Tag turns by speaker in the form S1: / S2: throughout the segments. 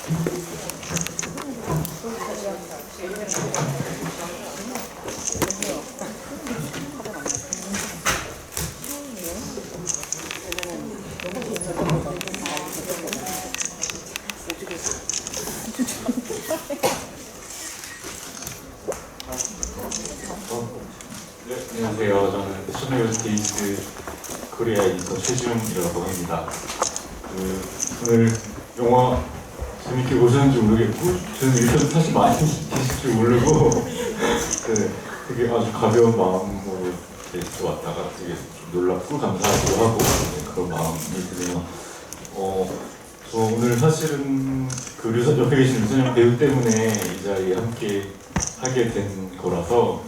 S1: 네, 안녕하세요. 저는 패션웨어 데이즈 코리아 에디터 최지웅이라고 합니다. 오늘 영화 재밌게 보셨는지 모르겠고, 저는 일단 사실 많이 계실 줄 모르고, 되게 아주 가벼운 마음으로 이렇게 왔다가 되게 좀 놀랍고 감사하기도 하고, 그런 마음이 드네요. 저 오늘 사실은 옆에 계신 류선영 배우 때문에 이 자리에 함께 하게 된 거라서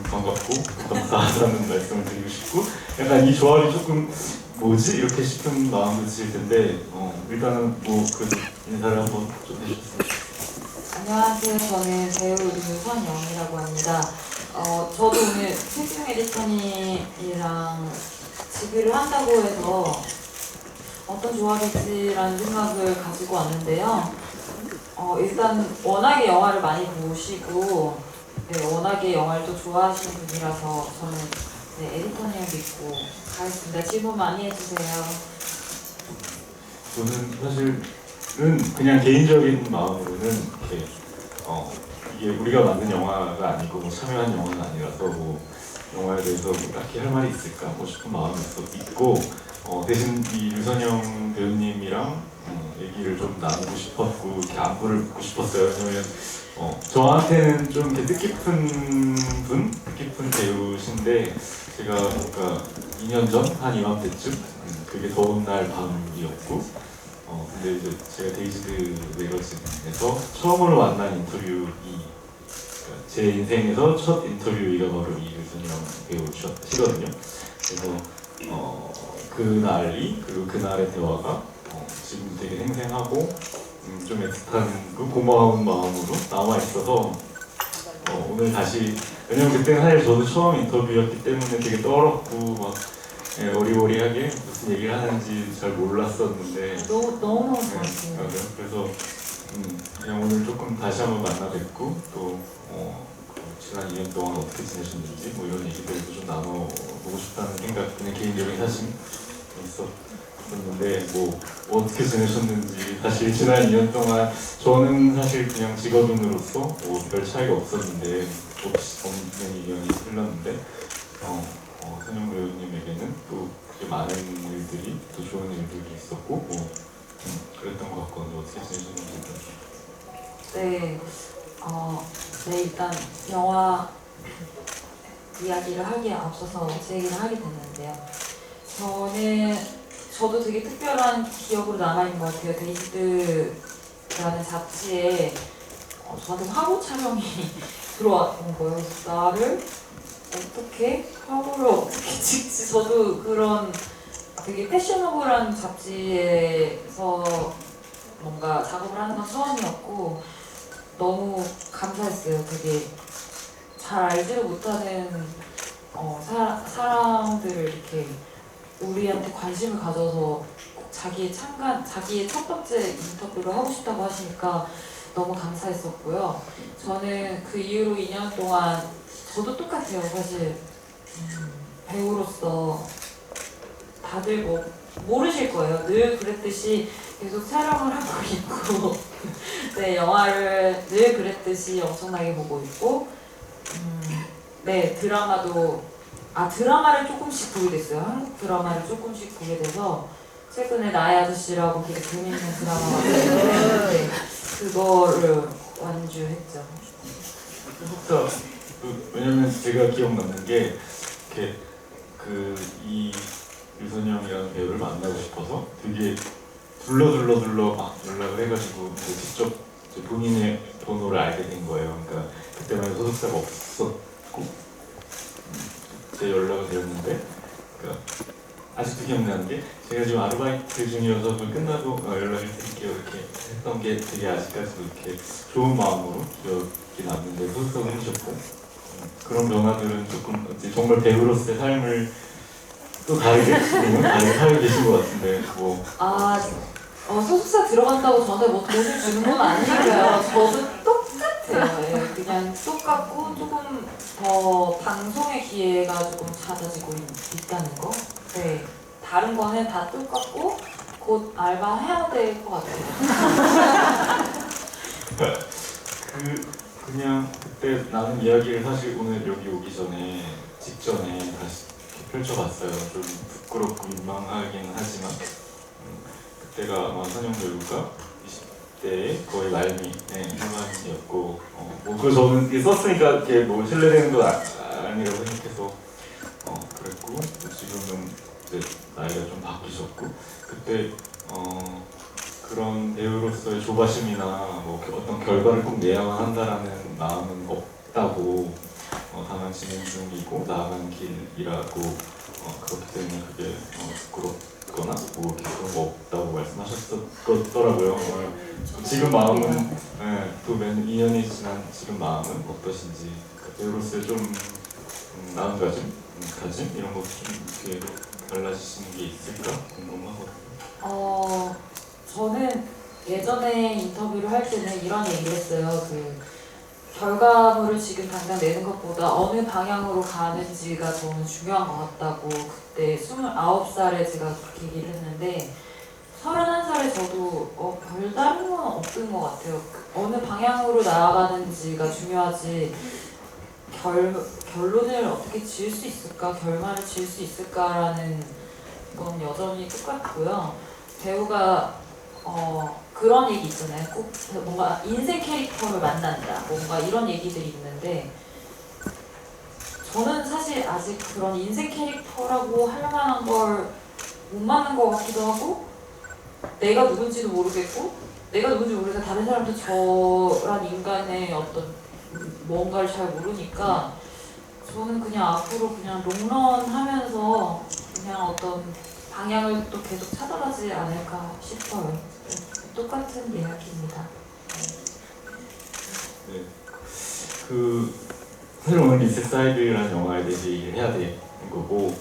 S1: 반갑고 감사하다는 말씀을 드리고 싶고, 약간 이 조합이 조금 뭐지? 이렇게 싶은 마음도 드실 텐데, 일단은 그래도 인사를 한번 좀 해주셨으면.
S2: 안녕하세요. 저는 배우 류선영이라고 합니다. 저도 오늘 최지웅 에디터님이랑 지그를 한다고 해서 어떤 조합일지라는 생각을 가지고 왔는데요. 일단 워낙에 영화를 많이 보시고 워낙에 영화를 또 좋아하시는 분이라서 저는 에디터님을 믿고 가겠습니다. 질문 많이 해주세요.
S1: 저는 사실은 그냥 개인적인 마음으로는 이렇게 이게 우리가 만든 영화가 아니고 참여한 영화는 아니라서 영화에 대해서 딱히 할 말이 있을까 싶은 마음이 있고, 대신 이 류선영 배우님이랑 얘기를 좀 나누고 싶었고 이렇게 안부를 묻고 싶었어요. 왜냐면 저한테는 좀 이렇게 뜻깊은 배우신데, 제가 뭔가 2년 전 한 이맘때쯤 그게 더운 날 밤이었고, 근데 이제 제가 데이지드 매거진에서 처음으로 만난 인터뷰이, 제 인생에서 첫 인터뷰이가 바로 이 류선영 배우시거든요. 그래서 그날이, 그리고 그날의 대화가 지금 되게 생생하고 좀 애틋한 고마운 마음으로 남아있어서 오늘 다시, 왜냐면 그때는 사실 저도 처음 인터뷰였기 때문에 되게 떨었고 막 어리버리하게 무슨 얘기를 하는지 잘 몰랐었는데
S2: 너무
S1: 네,
S2: 좋았어요.
S1: 맞아요. 그래서 그냥 오늘 조금 다시 한번 만나 뵙고 또 지난 2년 동안 어떻게 지내셨는지 이런 얘기들도 좀 나눠보고 싶다는 생각, 그냥 개인적인 사심 있었는데 어떻게 지내셨는지, 사실 지난 2년 동안 저는 사실 그냥 직업인으로서 별 차이가 없었는데 없는 2년이 흘렀는데 선영 배우님에게는 또 많은 일들이, 또 좋은 일들이 있었고 그랬던 것 같거든요. 어떻게 지내셨는지.
S2: 네, 일단 영화 이야기를 하기에 앞서서 제 얘기를 하게 됐는데요. 저도 되게 특별한 기억으로 남아있는 것 같아요. 데이지드라는 잡지에 저한테 화보 촬영이 들어온 거예요. 그래서 나를 화보를 어떻게 찍지? 저도 그런 되게 패셔너블한 잡지에서 뭔가 작업을 하는 건 처음이었고 너무 감사했어요. 되게 잘 알지도 못하는 사람들을 이렇게 우리한테 관심을 가져서 자기의 첫 번째 인터뷰를 하고 싶다고 하시니까 너무 감사했었고요. 저는 그 이후로 2년 동안 저도 똑같아요. 사실 배우로서 다들 모르실 거예요. 늘 그랬듯이 계속 촬영을 하고 있고 네, 영화를 늘 그랬듯이 엄청나게 보고 있고 네, 드라마를 조금씩 보게 됐어요. 한국 드라마를 조금씩 보게 돼서 최근에 나의 아저씨라고 되게 재밌는 드라마가 있는데 그거를 완주했죠.
S1: 소속사, 왜냐면 제가 기억나는 게 이렇게 이 류선영이라는 배우를 만나고 싶어서 되게 둘러 막 연락을 해가지고 직접 본인의 번호를 알게 된 거예요. 그러니까 그때만 해도 소속사가 없었고 제 연락을 드렸는데, 그러니까 아직도 기억나는 게, 제가 지금 아르바이트 중이어서 끝나고 연락을 드릴게요 이렇게 했던 게 되게 아직까지도 이렇게 좋은 마음으로 기억이 남는데, 소속사가 해주셨고 그런 변화들은 조금 정말 배우로서의 삶을 또 다르게 지금은 다르게 살고 계신 것 같은데
S2: 소속사 들어간다고 저한테 뭐 돈을 주는 건 아니니까요. 저도 똑같아요. 예, 그냥 똑같고 조금 더 방송의 기회가 조금 잦아지고 있다는 거. 네, 다른 거는 다 똑같고 곧 알바 해야 될 것 같아요.
S1: 그냥 그때 나눈 이야기를 사실 오늘 여기 오기 전에 직전에 다시 이렇게 펼쳐봤어요. 좀 부끄럽고 민망하긴 하지만 그때가 아마 선영배우가 20대의 거의 말미 후반이었고 뭐 그거 저는 이게 썼으니까 이게 뭐 신뢰되는 건 아니라고 생각해서 그랬고 지금은 이제 나이가 좀 바뀌셨고 그때 그런 배우로서의 조바심이나 뭐 어떤 결과를 꼭 내야만 한다라는 마음은 없다고 다만 진행 중이고 나아가는 길이라고 그렇기 때문에 그게 부끄럽거나 뭐 그런 거 없다고 말씀하셨더라고요. 지금 마음은 또 2년이 지난 지금 마음은 어떠신지 배우로서의 좀 마음가짐 이런 것도 좀 이렇게 달라지시는 게 있을까 궁금하거든요.
S2: 저는 예전에 인터뷰를 할 때는 이런 얘기를 했어요. 그 결과물을 지금 당장 내는 것보다 어느 방향으로 가는지가 저는 중요한 것 같다고 그때 29살에 제가 그렇게 얘기를 했는데 31살에 저도 별다른 건 없는 것 같아요. 어느 방향으로 나아가는지가 중요하지 결론을 어떻게 지을 수 있을까, 결말을 지을 수 있을까라는 건 여전히 똑같고요. 배우가 그런 얘기 있잖아요. 꼭 뭔가 인생 캐릭터를 만난다. 뭔가 이런 얘기들이 있는데 저는 사실 아직 그런 인생 캐릭터라고 할 만한 걸 못 만난 것 같기도 하고 내가 누군지도 모르겠고 내가 누군지 모르니까 다른 사람도 저란 인간의 어떤 뭔가를 잘 모르니까 저는 그냥 앞으로 그냥 롱런 하면서 그냥 어떤 방향을 또 계속 찾아가지 않을까 싶어요. 똑같은 이야기입니다.
S1: 네. 사실 오늘 리셋사이드라는 영화에 대해서 얘기를 해야 되는 거고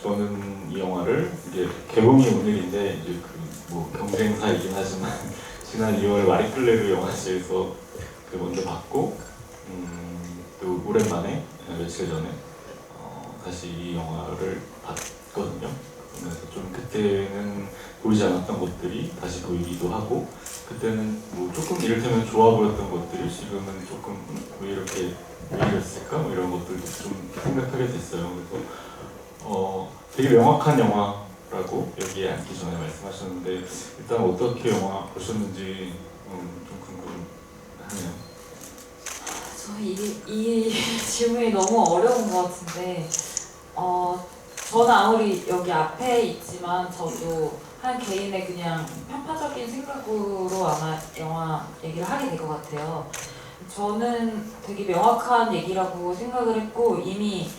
S1: 저는 이 영화를 이제 개봉이 오늘인데 이제 뭐 경쟁사이긴 하지만 지난 2월 마리클레르 영화제에서 먼저 봤고 또 오랜만에 며칠 전에 다시 이 영화를 봤거든요. 그래서 좀 그때는 보이지 않았던 것들이 다시 보이기도 하고 그때는 뭐 조금 이를테면 좋아 보였던 것들이 지금은 조금 왜 이랬을까 뭐 이런 것들도 좀 생각하게 됐어요. 그래서 되게 명확한 영화라고 여기에 앉기 전에 말씀하셨는데 일단 어떻게 영화 보셨는지 좀 궁금하네요.
S2: 이 질문이 너무 어려운 것 같은데 저는 아무리 여기 앞에 있지만 저도 한 개인의 그냥 편파적인 생각으로 아마 영화 얘기를 하게 될 것 같아요. 저는 되게 명확한 얘기라고 생각을 했고 이미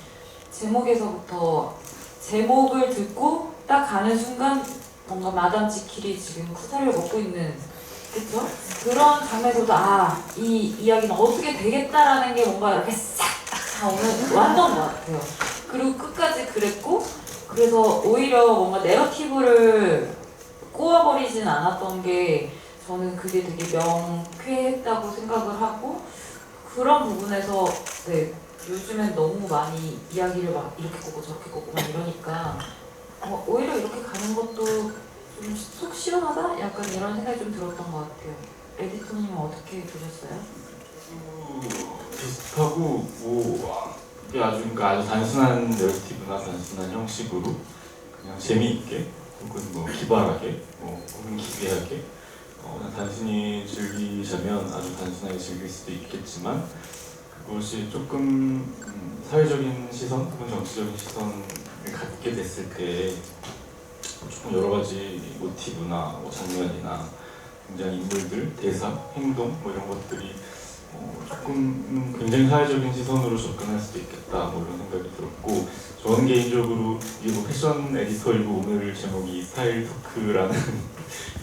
S2: 제목에서부터 제목을 듣고 딱 가는 순간 뭔가 마담 지킬이 지금 쿠사를 먹고 있는 그쵸? 그런 장면에서도 이 이야기는 어떻게 되겠다라는 게 뭔가 이렇게 싹 다 오는 왔던 것 같아요. 그리고 끝까지 그랬고 그래서 오히려 뭔가 내러티브를 꼬아버리진 않았던 게 저는 그게 되게 명쾌했다고 생각을 하고 그런 부분에서 네, 요즘엔 너무 많이 이야기를 막 이렇게 꼬고 저렇게 꼬고 막 이러니까 오히려 이렇게 가는 것도 좀 속 시원하다? 약간 이런 생각이 좀 들었던 것 같아요. 에디터님은 어떻게 보셨어요?
S1: 비슷하고 이게 그러니까 아주 단순한 내러티브나 단순한 형식으로 그냥 재미있게 혹은 뭐 기발하게 혹은 기괴하게 그냥 단순히 즐기자면 아주 단순하게 즐길 수도 있겠지만 그것이 조금 사회적인 시선 혹은 정치적인 시선을 갖게 됐을 때 조금 여러 가지 모티브나 장면이나 굉장히 인물들, 대사, 행동 이런 것들이 조금 굉장히 사회적인 시선으로 접근할 수도 있겠다 이런 생각이 들었고 저는 개인적으로 이게 뭐 패션 에디터이고 오늘 제목이 스타일 토크라는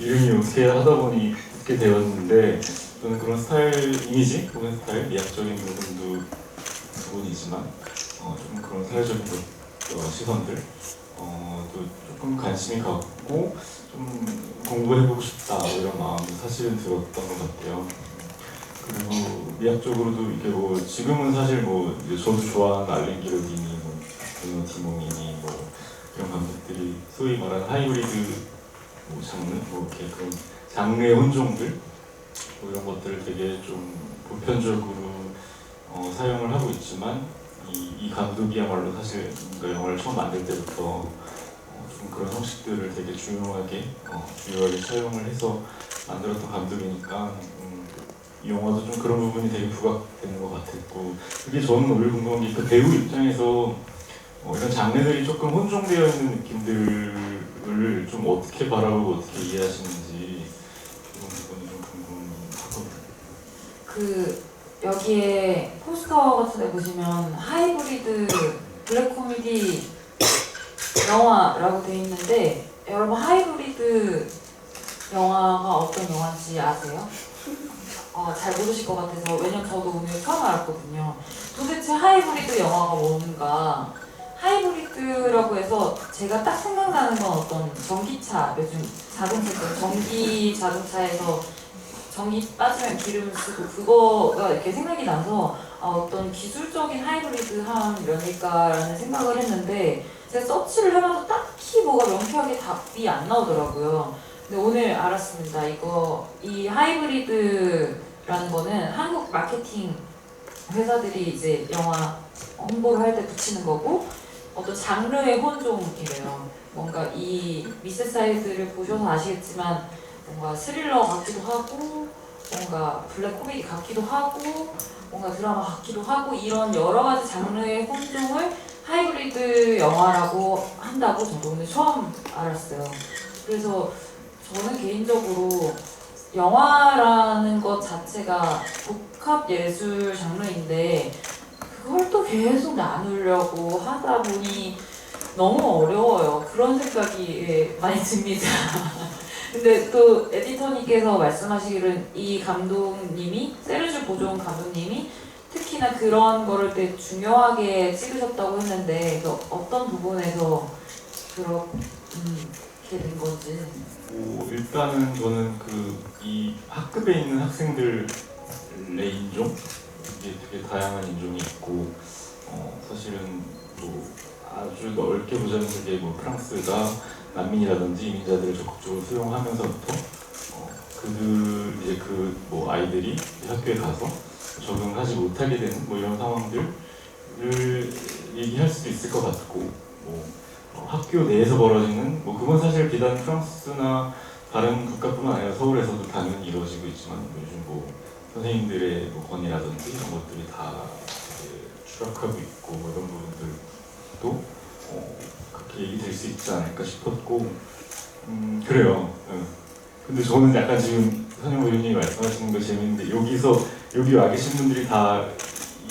S1: 이름이 어떻게 하다 보니 붙게 되었는데 저는 그런 스타일 이미지 혹은 스타일 미학적인 부분도 부분이지만 좀 그런 사회적인 시선들 또 조금 관심이 갖고 좀 공부해보고 싶다 이런 마음도 사실은 들었던 것 같아요. 그리고 미학적으로도 이게 뭐 지금은 사실 뭐 이제 저도 좋아하는 알렌 기러기니 뭐 브루노 디몽이니 뭐 이런 감독들이 소위 말하는 하이브리드 뭐 장르 뭐 이렇게 그런 장르의 혼종들 뭐 이런 것들을 되게 좀 보편적으로 사용을 하고 있지만 이 감독이야말로 사실 그 영화를 처음 만들 때부터 좀 그런 형식들을 되게 중요하게 사용을 해서 만들었던 감독이니까 이 영화도 좀 그런 부분이 되게 부각되는 것 같았고 그게 저는 오히려 궁금한 게 그 배우 입장에서 이런 장르들이 조금 혼종되어 있는 느낌들을 좀 어떻게 바라보고 어떻게 이해하시는지 그런 부분이 좀 궁금하거든요.
S2: 그 여기에 포스터 같은 데 보시면 하이브리드 블랙 코미디 영화라고 되어 있는데 여러분 하이브리드 영화가 어떤 영화인지 아세요? 잘 모르실 것 같아서 왜냐면 저도 오늘 처음 알았거든요. 도대체 하이브리드 영화가 뭔가 하이브리드라고 해서 제가 딱 생각나는 건 어떤 전기차 요즘 자동차 전기 자동차에서 전기 빠지면 기름을 쓰고 그거가 이렇게 생각이 나서 어떤 기술적인 하이브리드한 면일까라는 생각을 했는데 제가 서치를 해봐도 딱히 뭐가 명쾌하게 답이 안 나오더라고요. 근데 오늘 알았습니다. 이 하이브리드라는 거는 한국 마케팅 회사들이 이제 영화 홍보를 할 때 붙이는 거고 어떤 장르의 혼종이래요. 뭔가 이 미세스 하이드를 보셔서 아시겠지만 뭔가 스릴러 같기도 하고 뭔가 블랙 코미디 같기도 하고 뭔가 드라마 같기도 하고 이런 여러 가지 장르의 혼종을 하이브리드 영화라고 한다고 저도 오늘 처음 알았어요. 그래서 저는 개인적으로 영화라는 것 자체가 복합 예술 장르인데 그걸 또 계속 나누려고 하다 보니 너무 어려워요. 그런 생각이 많이 듭니다. 근데 또 에디터님께서 말씀하시기로는 이 감독님이 세르주 보종 감독님이 특히나 그런 거를 되게 중요하게 찍으셨다고 했는데 어떤 부분에서 그렇게 된 건지.
S1: 일단은 저는 이 학급에 있는 학생들의 인종 이게 되게 다양한 인종이 있고 사실은 뭐 아주 넓게 보자면 되게 뭐 프랑스가 난민이라든지 이민자들을 적극적으로 수용하면서부터 이제 뭐 아이들이 학교에 가서 적응하지 못하게 되는 뭐 이런 상황들을 얘기할 수도 있을 것 같고 뭐 학교 내에서 벌어지는 뭐 그건 사실 비단 프랑스나 다른 국가뿐만 아니라 서울에서도 당연히 이루어지고 있지만 요즘 뭐 선생님들의 뭐 권위라든지 이런 것들이 다 추락하고 있고 뭐 이런 부분들도 그렇게 얘기될 수 있지 않을까 싶었고 그래요. 근데 저는 약간 지금 선영 배우님이 말씀하시는 거 재밌는데 여기 와 계신 분들이 다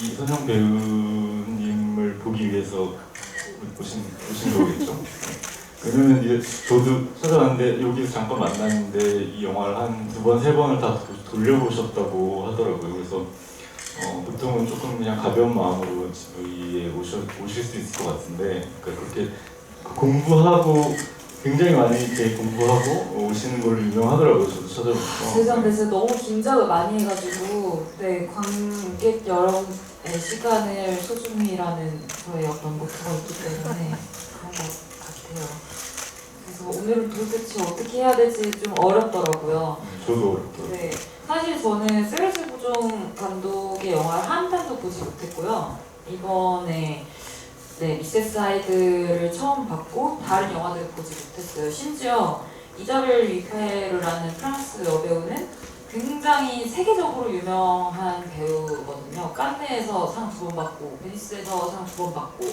S1: 이 선영 배우님을 보기 위해서 오신 거겠죠. 왜냐면 이제 저도 찾아왔는데 여기서 잠깐 만났는데 이 영화를 한 2번, 3번을 다 돌려보셨다고 하더라고요. 그래서 보통은 조금 그냥 가벼운 마음으로 여기에 오실 수 있을 것 같은데 그러니까 그렇게 공부하고 굉장히 많이 이렇게 공부하고 오시는 걸로 유명하더라고요. 저도 찾아보니까.
S2: 죄송한데 제가 너무 긴장을 많이 해가지고 관객 여러분의 시간을 소중히라는 저의 어떤 목표가 있기 때문에 그런 것 같아요. 그래서 오늘은 도대체 어떻게 해야 될지 좀 어렵더라고요.
S1: 저도 어렵더라고요.
S2: 네, 사실 저는 세르지 보종 감독의 영화를 한 편도 보지 못했고요. 이번에 미세스 하이드를 처음 봤고 다른 영화들을 보지 못했어요. 심지어 이자벨 위페르라는 프랑스 여배우는 굉장히 세계적으로 유명한 배우거든요. 깐느에서 상 2번 받고 베니스에서 상 2번 받고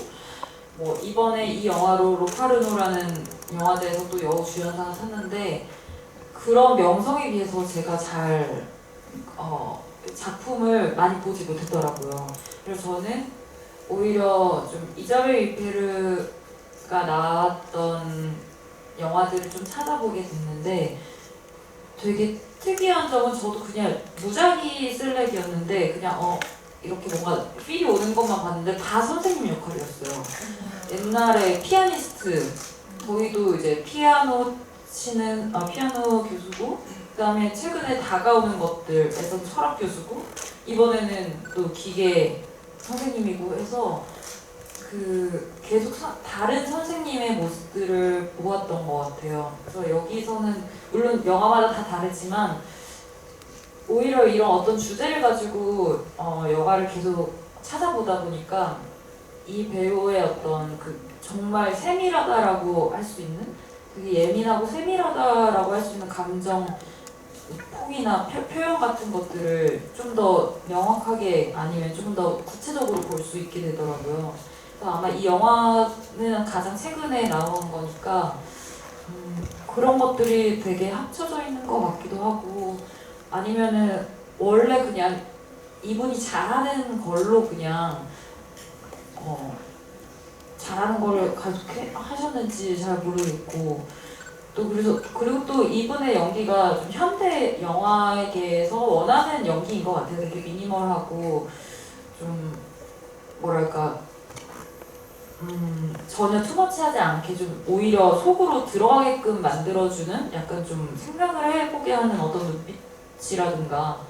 S2: 뭐 이번에 이 영화로 로카르노라는 영화제에서 또 여우 주연상을 탔는데 그런 명성에 비해서 제가 작품을 많이 보지 못했더라고요. 그래서 저는 오히려 좀 이자벨 위페르가 나왔던 영화들을 좀 찾아보게 됐는데 되게 특이한 점은 저도 그냥 무작위 슬랙이었는데 그냥 이렇게 뭔가 필이 오는 것만 봤는데 다 선생님 역할이었어요. 옛날에 피아니스트, 저희도 이제 피아노 치는 피아노 교수고, 그다음에 최근에 다가오는 것들에서 철학 교수고, 이번에는 또 기계 선생님이고 해서 그 계속 다른 선생님의 모습들을 보았던 것 같아요. 그래서 여기서는 물론 영화마다 다 다르지만 오히려 이런 어떤 주제를 가지고 영화를 계속 찾아보다 보니까 이 배우의 어떤 그 정말 세밀하다라고 할 수 있는, 되게 예민하고 세밀하다라고 할 수 있는 감정 폭이나 표현 같은 것들을 좀 더 명확하게 아니면 좀 더 구체적으로 볼 수 있게 되더라고요. 그래서 아마 이 영화는 가장 최근에 나온 거니까 그런 것들이 되게 합쳐져 있는 것 같기도 하고, 아니면은 원래 그냥 이분이 잘하는 걸로 그냥 잘하는 걸 계속 하셨는지 잘 모르겠고, 또 그리고 또 이분의 연기가 좀 현대 영화계에서 원하는 연기인 것 같아요. 되게 미니멀하고 좀 뭐랄까 전혀 투머치하지 않게 좀 오히려 속으로 들어가게끔 만들어주는, 약간 좀 생각을 해보게 하는 어떤 눈빛이라든가.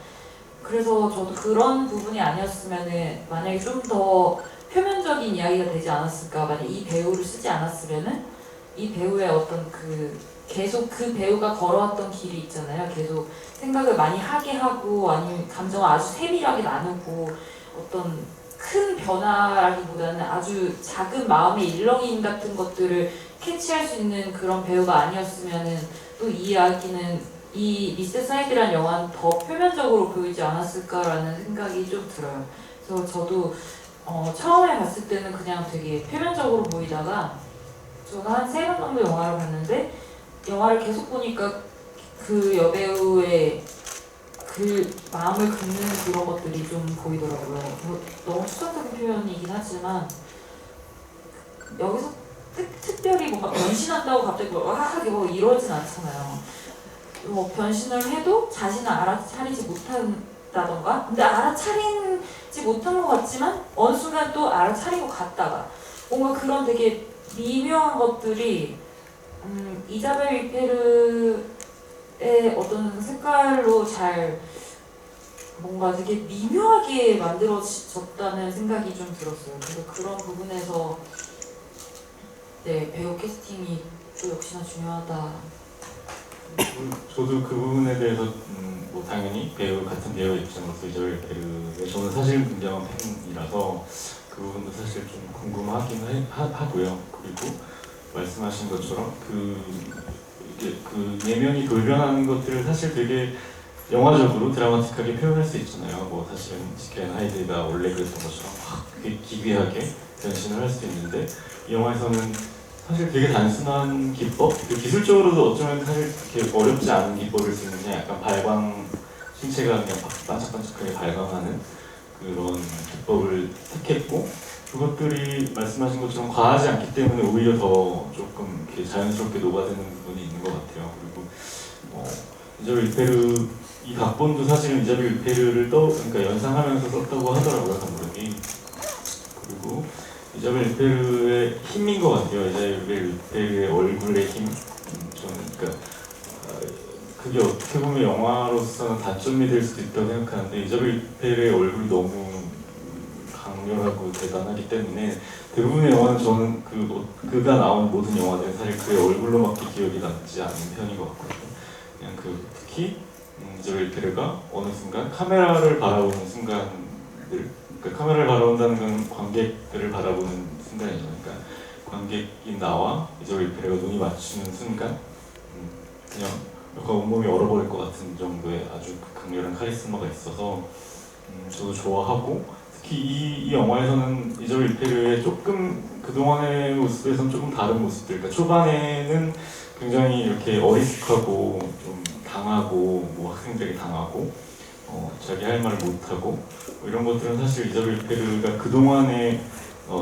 S2: 그래서 저도 그런 부분이 아니었으면은, 만약에 좀 더 표면적인 이야기가 되지 않았을까, 만약 이 배우를 쓰지 않았으면은 이 배우의 어떤 계속 그 배우가 걸어왔던 길이 있잖아요. 계속 생각을 많이 하게 하고 아니면 감정을 아주 세밀하게 나누고, 어떤 큰 변화라기보다는 아주 작은 마음의 일렁임 같은 것들을 캐치할 수 있는 그런 배우가 아니었으면은 또 이 이야기는, 이 미스 사이드라는 영화는 더 표면적으로 보이지 않았을까라는 생각이 좀 들어요. 그래서 저도 처음에 봤을 때는 그냥 되게 표면적으로 보이다가 저는 한 3번 정도 영화를 봤는데, 영화를 계속 보니까 그 여배우의 그 마음을 긁는 그런 것들이 좀 보이더라고요. 뭐 너무 추상적인 표현이긴 하지만 여기서 특별히 뭔가 변신한다고 갑자기 뭐 이러진 않잖아요. 뭐 변신을 해도 자신을 알아차리지 못한다던가, 근데 알아차리지 못한 것 같지만 어느 순간 또 알아차린 것 같다가, 뭔가 그런 되게 미묘한 것들이 이자벨 위페르의 어떤 색깔로 잘 뭔가 되게 미묘하게 만들어졌다는 생각이 좀 들었어요. 그래서 그런 부분에서 네, 배우 캐스팅이 또 역시나 중요하다.
S1: 저도 그 부분에 대해서 뭐 당연히 같은 배우 입장으로서 이자벨 베르의 저는 사실 굉장한 팬이라서 그 부분도 사실 좀 궁금하긴 하고요. 그리고 말씀하신 것처럼 그 내면이 돌변하는 것들을 사실 되게 영화적으로 드라마틱하게 표현할 수 있잖아요. 뭐 사실은 지켄 하이드가 원래 그랬던 것처럼 막 기괴하게 변신을 할 수 있는데, 이 영화에서는 사실 되게 단순한 기법, 기술적으로도 어쩌면 사실 그렇게 어렵지 않은 기법을 쓰는, 그냥 약간 신체가 그냥 반짝반짝하게 발광하는 그런 기법을 택했고, 그것들이 말씀하신 것처럼 과하지 않기 때문에 오히려 더 조금 이렇게 자연스럽게 녹아드는 부분이 있는 것 같아요. 그리고 이자벨 위페르 이 각본도 사실은 이자벨 위페르를 그러니까 연상하면서 썼다고 하더라고요, 감독이. 그리고 이자벨 위페르의 힘인 것 같아요. 이자벨 위페르의 얼굴의 힘. 저는 그러니까 그게 어떻게 보면 영화로서는 단점이 될 수도 있다고 생각하는데, 이자벨 위페르의 얼굴이 너무 강렬하고 대단하기 때문에 대부분의 영화는 저는 그가 나온 모든 영화들은 사실 그의 얼굴로밖에 기억이 남지 않는 편인 것 같거든요. 그냥 특히 이자벨 위페르가 어느 순간 카메라를 바라보는 순간들, 그러니까 카메라를 바라본다는 건 관객들을 바라보는 순간이죠. 그러니까 관객인 나와 이자벨 위페르가 눈이 맞추는 순간 그냥 약간 온몸이 얼어버릴 것 같은 정도의 아주 강렬한 카리스마가 있어서 저도 좋아하고, 특히 이 영화에서는 이자벨 위페르의 조금 그동안의 모습에서는 조금 다른 모습들, 그러니까 초반에는 굉장히 이렇게 어리숙하고 좀 당하고, 뭐 학생들이 당하고 자기 할 말을 못하고, 이런 것들은 사실 이자벨 위페르가 그동안의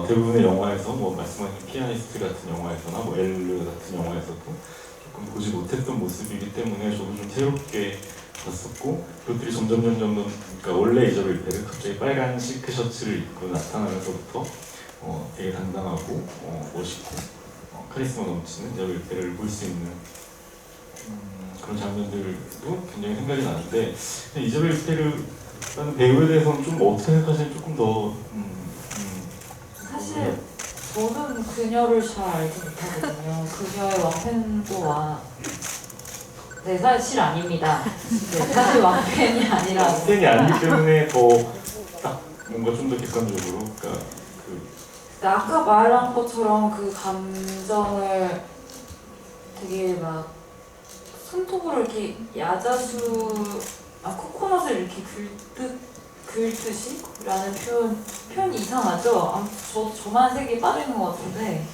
S1: 대부분의 영화에서, 뭐 말씀하신 피아니스트 같은 영화에서나 뭐 엘르 같은 영화에서도 조금 보지 못했던 모습이기 때문에 저도 좀 새롭게 봤었고, 그것들이 점점 그러니까 원래 이저벨 페르 갑자기 빨간 실크 셔츠를 입고 나타나면서부터 되게 당당하고 멋있고 카리스마 넘치는 이저벨 페르를 볼 수 있는 그런 장면들도 굉장히 생각이 나는데, 이저벨 페르라는 배우에 대해서는 좀 어떻게 생각하시는지 조금 더
S2: 사실 저는 그녀를 잘 알지 못하거든요. 그녀의 왕팬도 네, 사실 아닙니다. 네, 사실 왕팬이 아니라
S1: 팬이 아니기 때문에 더 딱 뭔가 좀 더 객관적으로, 그러니까
S2: 아까 말한 것처럼 그 감정을 되게 막 손톱으로 이렇게 코코넛을 이렇게 긁듯이 라는 표현이 이상하죠? 저만 색이 빠지는 것 같은데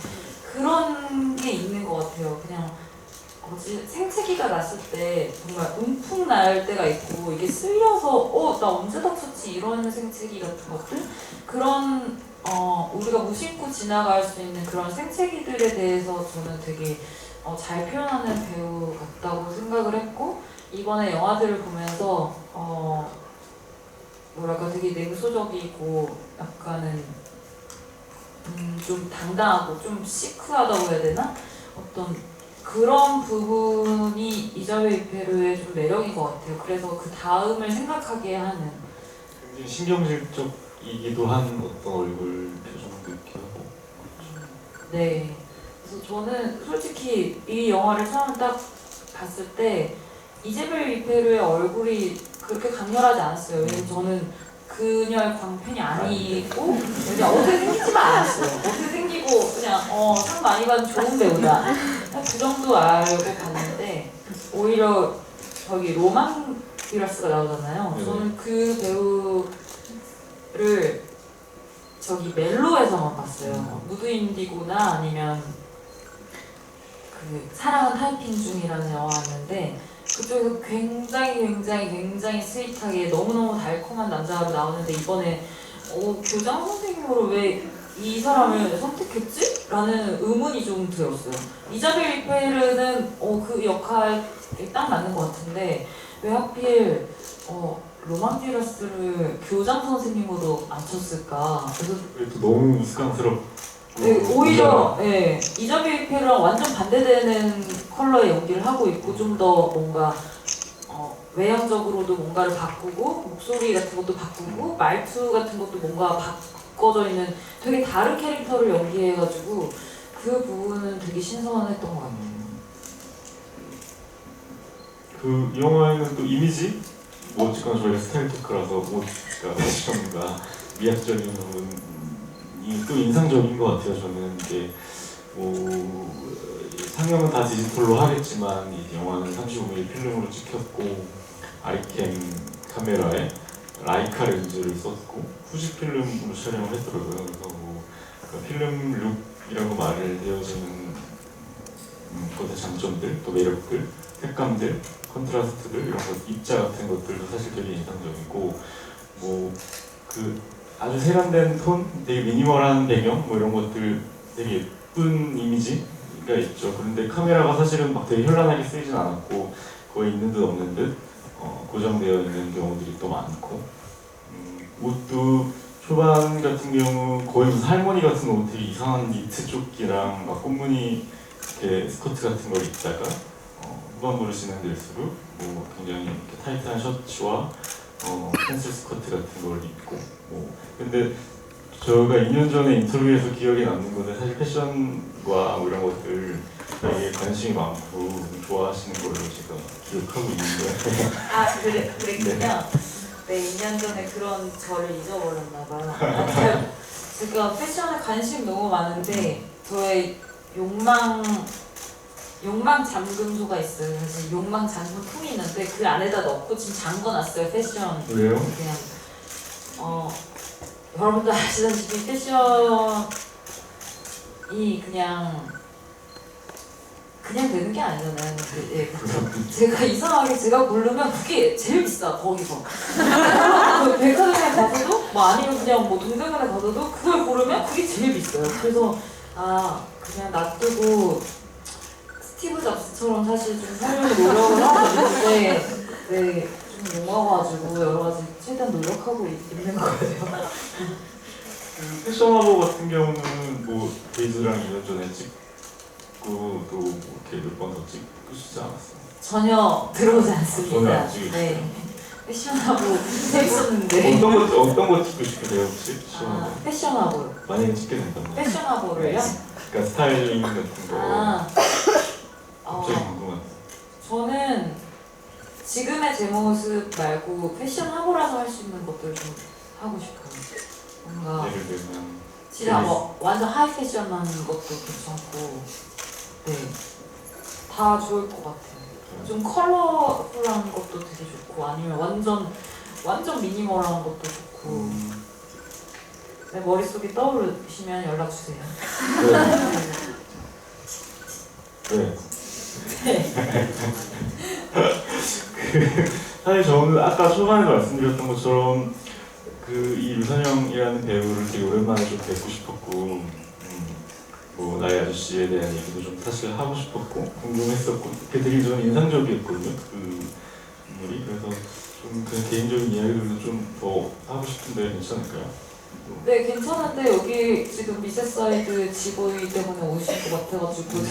S2: 그런 게 있는 것 같아요. 그냥 생채기가 났을 때 정말 움푹 날 때가 있고 이게 쓸려서 나 언제 다쳤지 이런 생채기 같은 것들 그런 우리가 무심코 지나갈 수 있는 그런 생채기들에 대해서 저는 되게 잘 표현하는 배우 같다고 생각을 했고, 이번에 영화들을 보면서 뭐랄까 되게 냉소적이고 약간은 좀 당당하고 좀 시크하다고 해야 되나? 어떤 그런 부분이 이자베 페르의 좀 매력인 것 같아요. 그래서 그 다음을 생각하게 하는
S1: 굉장히 신경질적이기도 한 어떤 얼굴 표정도 있기도 하고.
S2: 네. 그래서 저는 솔직히 이 영화를 처음 딱 봤을 때 이제벨 리페르의 얼굴이 그렇게 강렬하지 않았어요. 왜냐면 저는 그녀의 광팬이 아니고 그냥 어떻게 생기지만 않았어요. 어떻게 생기고 그냥 상 많이 받은 좋은 배우다. 그 정도 알고 봤는데 오히려 저기 로망 비라스가 나오잖아요. 저는 그 배우를 저기 멜로에서만 봤어요. 무드 인디고나 아니면 그 사랑은 타이핑 중이라는 영화였는데 그쪽에서 굉장히 스윗하게 너무너무 달콤한 남자로 나오는데 이번에 교장 선생님으로 왜 이 사람을 선택했지? 라는 의문이 좀 들었어요. 이자벨 리페르는 그 역할에 딱 맞는 것 같은데 왜 하필 로망디러스를 교장 선생님으로 앉혔을까?
S1: 그래서 너무 습관스럽고
S2: 네, 오히려 이자벨 리페르랑 완전 반대되는 컬러의 연기를 하고 있고 좀 더 뭔가 외형적으로도 뭔가를 바꾸고 목소리 같은 것도 바꾸고 말투 같은 것도 뭔가 바꿔져 있는 되게 다른 캐릭터를 연기해가지고 그 부분은 되게 신선했던 것 같아요.
S1: 그 영화에는 또 이미지? 어쨌거나 저희가 스타일 토크라서 패션과 미학적인 부분이 또 인상적인 것 같아요. 저는 이게 상영은 다 디지털로 하겠지만 이 영화는 35mm 필름으로 찍혔고 아리캠 카메라에 라이카 렌즈를 썼고 후지 필름으로 촬영을 했더라고요. 그래서 그 필름 룩이라고 말을 되어지는 것의 장점들, 또 매력들, 색감들, 컨트라스트들 이런 것, 입자 같은 것들도 사실 되게 인상적이고 그 아주 세련된 톤, 되게 미니멀한 배경 이런 것들 되게 예쁜 이미지가 있죠. 그런데 카메라가 사실은 막 되게 현란하게 쓰이진 않았고 거의 있는 듯 없는 듯 고정되어 있는 경우들이 또 많고 옷도 초반 같은 경우 거의 무슨 할머니 같은 옷, 되게 이상한 니트 조끼랑 막 꽃무늬 이렇게 스커트 같은 걸 입다가 후반부로 진행될수록 굉장히 이렇게 타이트한 셔츠와 펜슬 스커트 같은 걸 입고 근데 저가 2년 전에 인터뷰에서 기억에 남는 건데 사실 패션과 이런 것들 되게 관심이 많고 좋아하시는 걸로 제가 기억하고 있는데
S2: 그랬군요. 네, 2년 전에 그런 저를 잊어버렸나 봐요. 제가 패션에 관심이 너무 많은데 저의 욕망 잠금소가 있어요. 그래서 욕망 잠금 통이 있는데 그 안에다 넣고 지금 잠궈놨어요. 패션.
S1: 왜요?
S2: 그냥 여러분들 아시다시피 패션이 그냥 되는 게 아니잖아요. 제가 이상하게 제가 고르면 그게 제일 비싸 거기서. 백화점에 가서도 아니면 그냥 동대문에 가서도 그걸 고르면 그게 제일 비싸요. 그래서 그냥 놔두고 스티브 잡스처럼 사실 좀 살려고 노력을 하고 있는데 네, 좀 용어가지고 여러 가지 최대한 노력하고 있는 거예요.
S1: 그 패션화보 같은 경우는 뭐 데이즈랑 2년 전에 찍고 또 이렇게 몇 번 더 찍으시지 않았어요?
S2: 전혀 들어오지 않습니다.
S1: 전혀 안 찍으시죠?
S2: 네, 패션하고 했었는데.
S1: 어떤 거 찍고 싶으세요 혹시?
S2: 패션하고요.
S1: 만약에 찍게 된다면?
S2: 패션하고를요?
S1: 그러니까 스타일링 같은 거 갑자기 궁금한데.
S2: 저는 지금의 제 모습 말고 패션하고라서 할 수 있는 것들을 좀 하고 싶어요. 뭔가
S1: 예를 들면
S2: 진짜 뭐 완전 하이 패션한 것도 괜찮고, 네, 다 좋을 것 같아요. 좀 컬러풀한 것도 되게 좋고, 아니면 완전 미니멀한 것도 좋고. 네, 머릿속에 떠오르시면 연락 주세요.
S1: 네. 사실 저는 아까 초반에 말씀드렸던 것처럼 이 류선영이라는 배우를 되게 오랜만에 좀 뵙고 싶었고, 뭐 나의 아저씨에 대한 얘기도 좀 사실 하고 싶었고 궁금했었고, 되게 좀 인상적이었거든요 그 인물이. 그래서 좀 그냥 개인적인 이야기들도 좀 더 하고 싶은데 괜찮을까요?
S2: 네, 괜찮은데 여기 지금 미세사이드 직원이 때문에 오신 것 같아가지고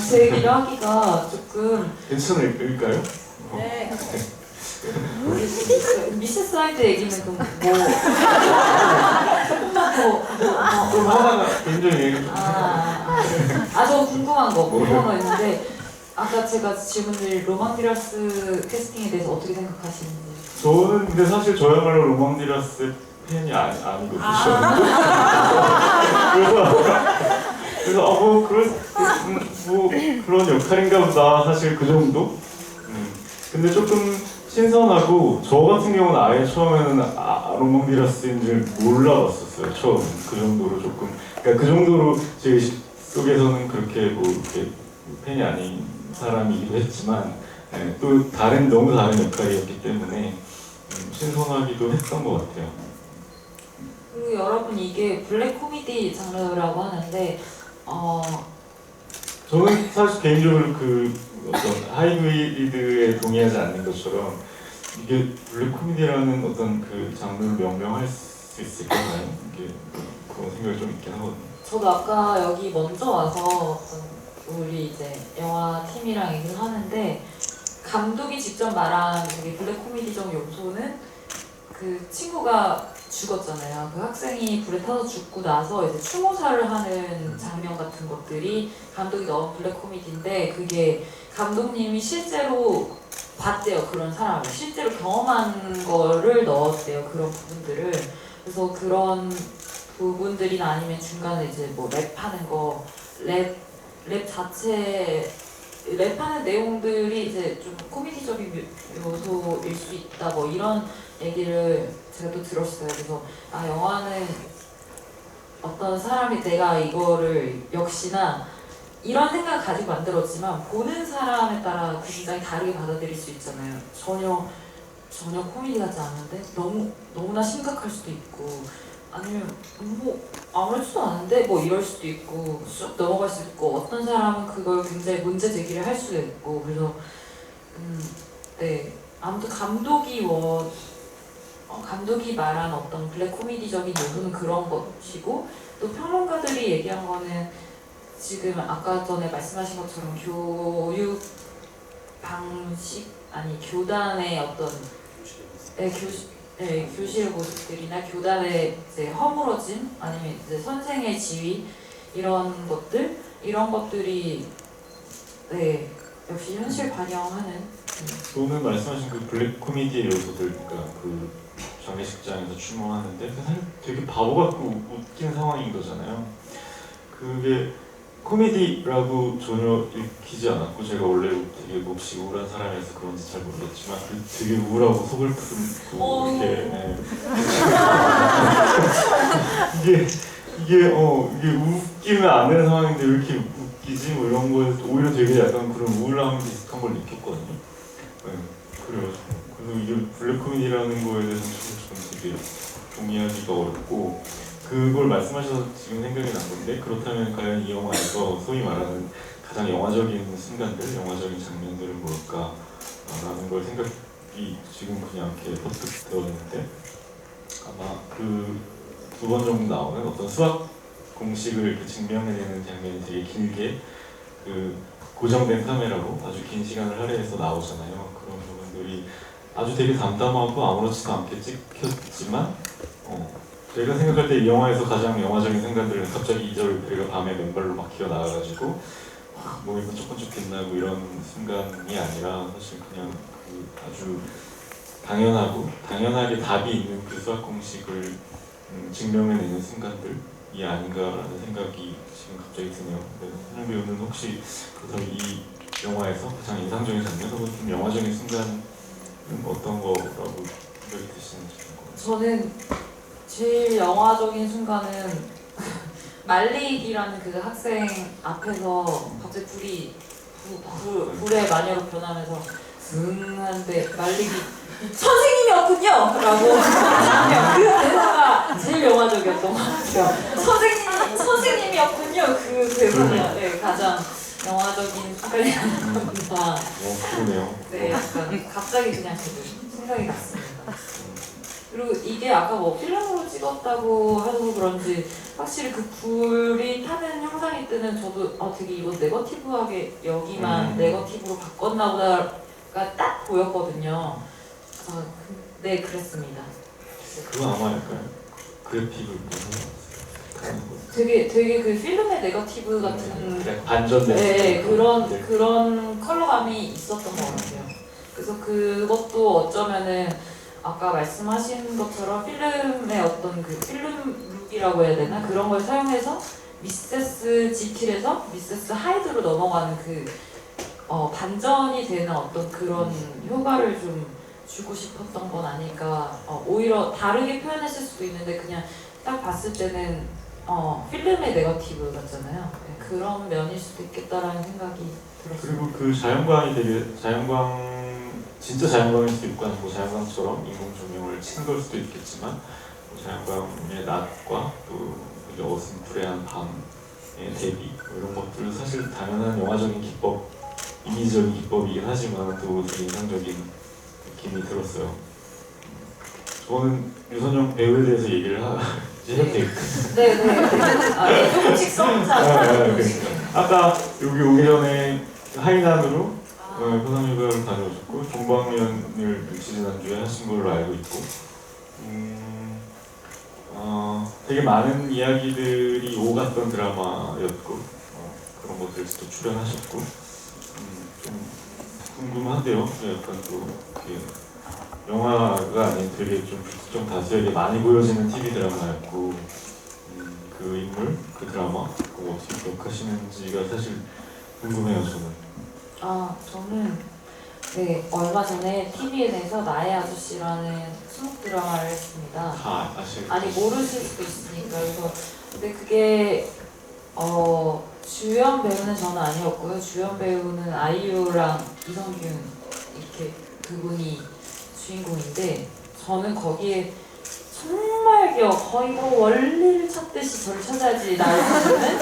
S2: 제 얘기를 하기가 조금
S1: 괜찮을까요?
S2: 네. 미세사이드 얘기는 그럼 뭐 조금만 더
S1: 좀 하다가 개인적인 얘기 좀.
S2: 저 궁금한 거 있는데, 아까 제가 질문드린 로망디라스 캐스팅에 대해서 어떻게 생각하시는지.
S1: 저는 근데 사실 저야말로 로망디라스 팬이 아니거든요. 그래서 뭐 그런 역할인가 보다 사실 그 정도. 근데 조금 신선하고, 저 같은 경우는 아예 처음에는 로망디라스인 줄 몰라봤었어요. 처음 그 정도로 조금, 그러니까 그 정도로 제 속에서는 그렇게 뭐 이렇게 팬이 아닌 사람이기도 했지만, 또 너무 다른 역할이었기 때문에 신선하기도 했던 것 같아요.
S2: 그리고 여러분, 이게 블랙 코미디 장르라고 하는데
S1: 저는 사실 개인적으로 그 어떤 하이브리드에 동의하지 않는 것처럼, 이게 블랙 코미디라는 어떤 그 장르를 명명할 수 있을까요? 이게 그런 생각이 좀 있긴 하거든요.
S2: 저도 아까 여기 먼저 와서 우리 이제 영화 팀이랑 얘기를 하는데, 감독이 직접 말한 되게 블랙 코미디적 요소는 그 친구가 죽었잖아요. 그 학생이 불에 타서 죽고 나서 이제 추모사를 하는 장면 같은 것들이 감독이 넣은 블랙 코미디인데, 그게 감독님이 실제로 봤대요. 그런 사람을 실제로 경험한 거를 넣었대요. 그런 부분들을. 그래서 그런 부분들이나 아니면 중간에 이제 뭐 랩하는 거, 랩 자체, 랩하는 내용들이 이제 좀 코미디적인 요소일 수 있다, 뭐 이런 얘기를 제가 또 들었어요. 그래서 영화는 어떤 사람이 내가 이거를 역시나 이런 생각을 가지고 만들었지만, 보는 사람에 따라 굉장히 다르게 받아들일 수 있잖아요. 전혀 코미디 같지 않은데 너무나 심각할 수도 있고, 아니면 뭐 아무렇지도 않은데 뭐 이럴 수도 있고, 쑥 넘어갈 수도 있고, 어떤 사람은 그걸 굉장히 문제 제기를 할 수도 있고. 그래서 네, 아무튼 감독이 말한 어떤 블랙 코미디적인 요소는 그런 것이고, 또 평론가들이 얘기한 거는 지금 아까 전에 말씀하신 것처럼 교육 방식, 교단의 어떤 교실의 모습들이나 교단의 이제 허물어짐, 아니면 이제 선생의 지위, 이런 것들이 역시 현실 반영하는.
S1: 오늘 말씀하신 그 블랙 코미디의 요소들, 그러니까 그 장례식장에서 추모하는데 사실 되게 바보 같고 웃긴 상황인 거잖아요. 그게 코미디라고 전혀 읽히지 않았고, 제가 원래 되게 몹시 우울한 사람이라서 그런지 잘 모르겠지만 되게 우울하고 서글프고 이렇게 이게 웃기면 안 되는 상황인데 왜 이렇게 웃기지? 뭐 이런 거에 오히려 되게 약간 그런 우울함 비슷한 걸 느꼈거든요. 그래서 이게 블랙 코미디라는 거에 대해서 저는 되게 동의하기가 어렵고, 그걸 말씀하셔서 지금 생각이 난 건데, 그렇다면 과연 이 영화에서 소위 말하는 가장 영화적인 순간들, 영화적인 장면들은 뭘까 라는 걸 생각이 지금 그냥 이렇게 버뜩 들었는데, 아마 그 2번 정도 나오는 어떤 수학 공식을 이렇게 증명해내는 장면이 되게 길게 그 고정된 카메라로 아주 긴 시간을 할애해서 나오잖아요. 그런 부분들이 아주 되게 담담하고 아무렇지도 않게 찍혔지만 제가 생각할 때 이 영화에서 가장 영화적인 순간들은 갑자기 이절 배가 밤에 맨발로 막 기어 나와가지고 몸이 번쩍번쩍 빛나고 이런 순간이 아니라 사실 그냥 그 아주 당연하게 답이 있는 그 수학 공식을 증명해내는 순간들이 아닌가라는 생각이 지금 갑자기 드네요. 현영 배우는 혹시 그렇다면 이 영화에서 가장 인상적인 장면 혹은 좀 영화적인 순간은 어떤 거라고 생각이 드시는지 궁금해요.
S2: 저는 제일 영화적인 순간은 말릭이라는 그 학생 앞에서 갑자기 불의 마녀로 변하면서 하는데 말릭이 선생님이었군요! 라고 그 대사가 제일 영화적이었던 것 같아요. 선생님이었군요! 그 대사가 네, 가장 영화적인 순간이 아닌가.
S1: 그러네요.
S2: 네, 약간 갑자기 그냥 저도 생각이 났습니다. 그리고 이게 아까 뭐 필름으로 찍었다고 해서 그런지 확실히 그 불이 타는 형상일 때는 저도 되게 이거 네거티브하게 여기만 네거티브로 바꿨나 보다가 딱 보였거든요. 네, 그랬습니다.
S1: 그건 아마 약간 그래픽을
S2: 되게 그 필름의 네거티브 같은
S1: 반전된
S2: 네, 그런 컬러감이 있었던 것 같아요. 그래서 그것도 어쩌면은 아까 말씀하신 것처럼 필름의 어떤 그 필름 룩이라고 해야 되나 그런 걸 사용해서 미세스 지킬에서 미세스 하이드로 넘어가는 그 반전이 되는 어떤 그런 효과를 좀 주고 싶었던 건 아닐까. 오히려 다르게 표현했을 수도 있는데 그냥 딱 봤을 때는 필름의 네거티브 같잖아요. 네, 그런 면일 수도 있겠다라는 생각이 들었어요.
S1: 그리고 그 자연광이 되게 진짜 자연광일 수도 있고 아니고 자연광처럼 인공 조명을 친 걸 수도 있겠지만 자연광의 낮과 또 되게 어슴푸레한 밤의 대비 이런 것들은 사실 당연한 영화적인 기법, 이미지적인 기법이긴 하지만 또 되게 인상적인 느낌이 들었어요. 저는 유선영 배우에 대해서 얘기를 해도 될까요?
S2: 네, 조금씩 써보자.
S1: 아까 여기 오기 전에 하이난으로 현상유가를 다녀오셨고 종방면을 지지난주에 하신 걸로 알고 있고 되게 많은 이야기들이 오갔던 드라마였고 그런 것들도 출연하셨고 좀 궁금한데요. 약간 또 이렇게 영화가 아닌 되게 좀 다수에게 많이 보여지는 TV 드라마였고 그 인물, 그 드라마 그거 어떻게 기억하시는지가 사실 궁금해요.
S2: 저는 네, 얼마 전에 TVN에서 나의 아저씨라는 수목 드라마를 했습니다.
S1: 다 아시겠죠?
S2: 아니 모르실 수도 있으니까. 그래서 근데 그게 주연 배우는 저는 아니었고요. 주연 배우는 아이유랑 이성균 이렇게 그분이 주인공인데 저는 거기에 정말 거의 뭐 원리를 찾듯이 저를 찾아야지 나를 찾는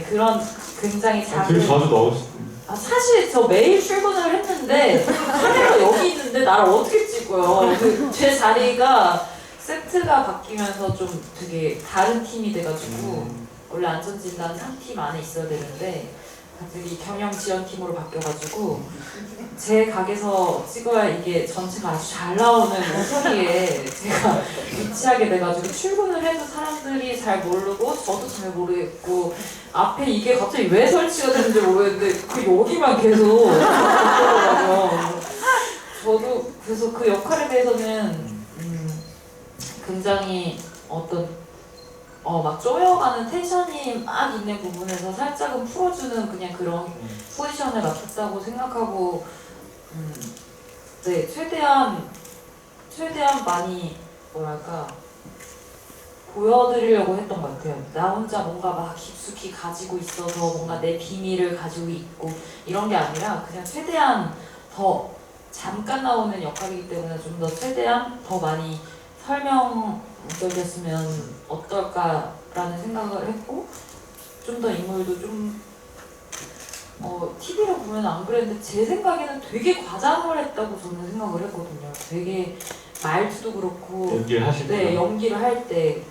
S2: 그런 굉장히 작은
S1: 되게 자주 나오시던데.
S2: 사실 저 매일 출근을 했는데 카메라 여기 있는데 나를 어떻게 찍어요? 제 자리가 세트가 바뀌면서 좀 되게 다른 팀이 돼가지고 원래 안전진단 3팀 안에 있어야 되는데 갑자기 경영 지원팀으로 바뀌어가지고 제 각에서 찍어야 이게 전체가 아주 잘 나오는 모서리에 제가 위치하게 돼가지고 출근을 해도 사람들이 잘 모르고 저도 잘 모르겠고 앞에 이게 갑자기 왜 설치가 되는지 모르겠는데 그 여기만 계속 있더라고요. 저도 그래서 그 역할에 대해서는 굉장히 어떤 막 쪼여가는 텐션이 막 있는 부분에서 살짝은 풀어주는 그냥 그런 포지션을 맡았다고 생각하고 네, 최대한 많이 뭐랄까 보여드리려고 했던 것 같아요. 나 혼자 뭔가 막 깊숙이 가지고 있어서 뭔가 내 비밀을 가지고 있고 이런 게 아니라 그냥 최대한 더 잠깐 나오는 역할이기 때문에 좀 더 최대한 더 많이 설명적이었으면 어떨까라는 생각을 했고 좀 더 인물도 좀 TV로 보면 안 그랬는데 제 생각에는 되게 과장을 했다고 저는 생각을 했거든요. 되게 말투도 그렇고
S1: 연기를 하실 때
S2: 네, 연기를 할 때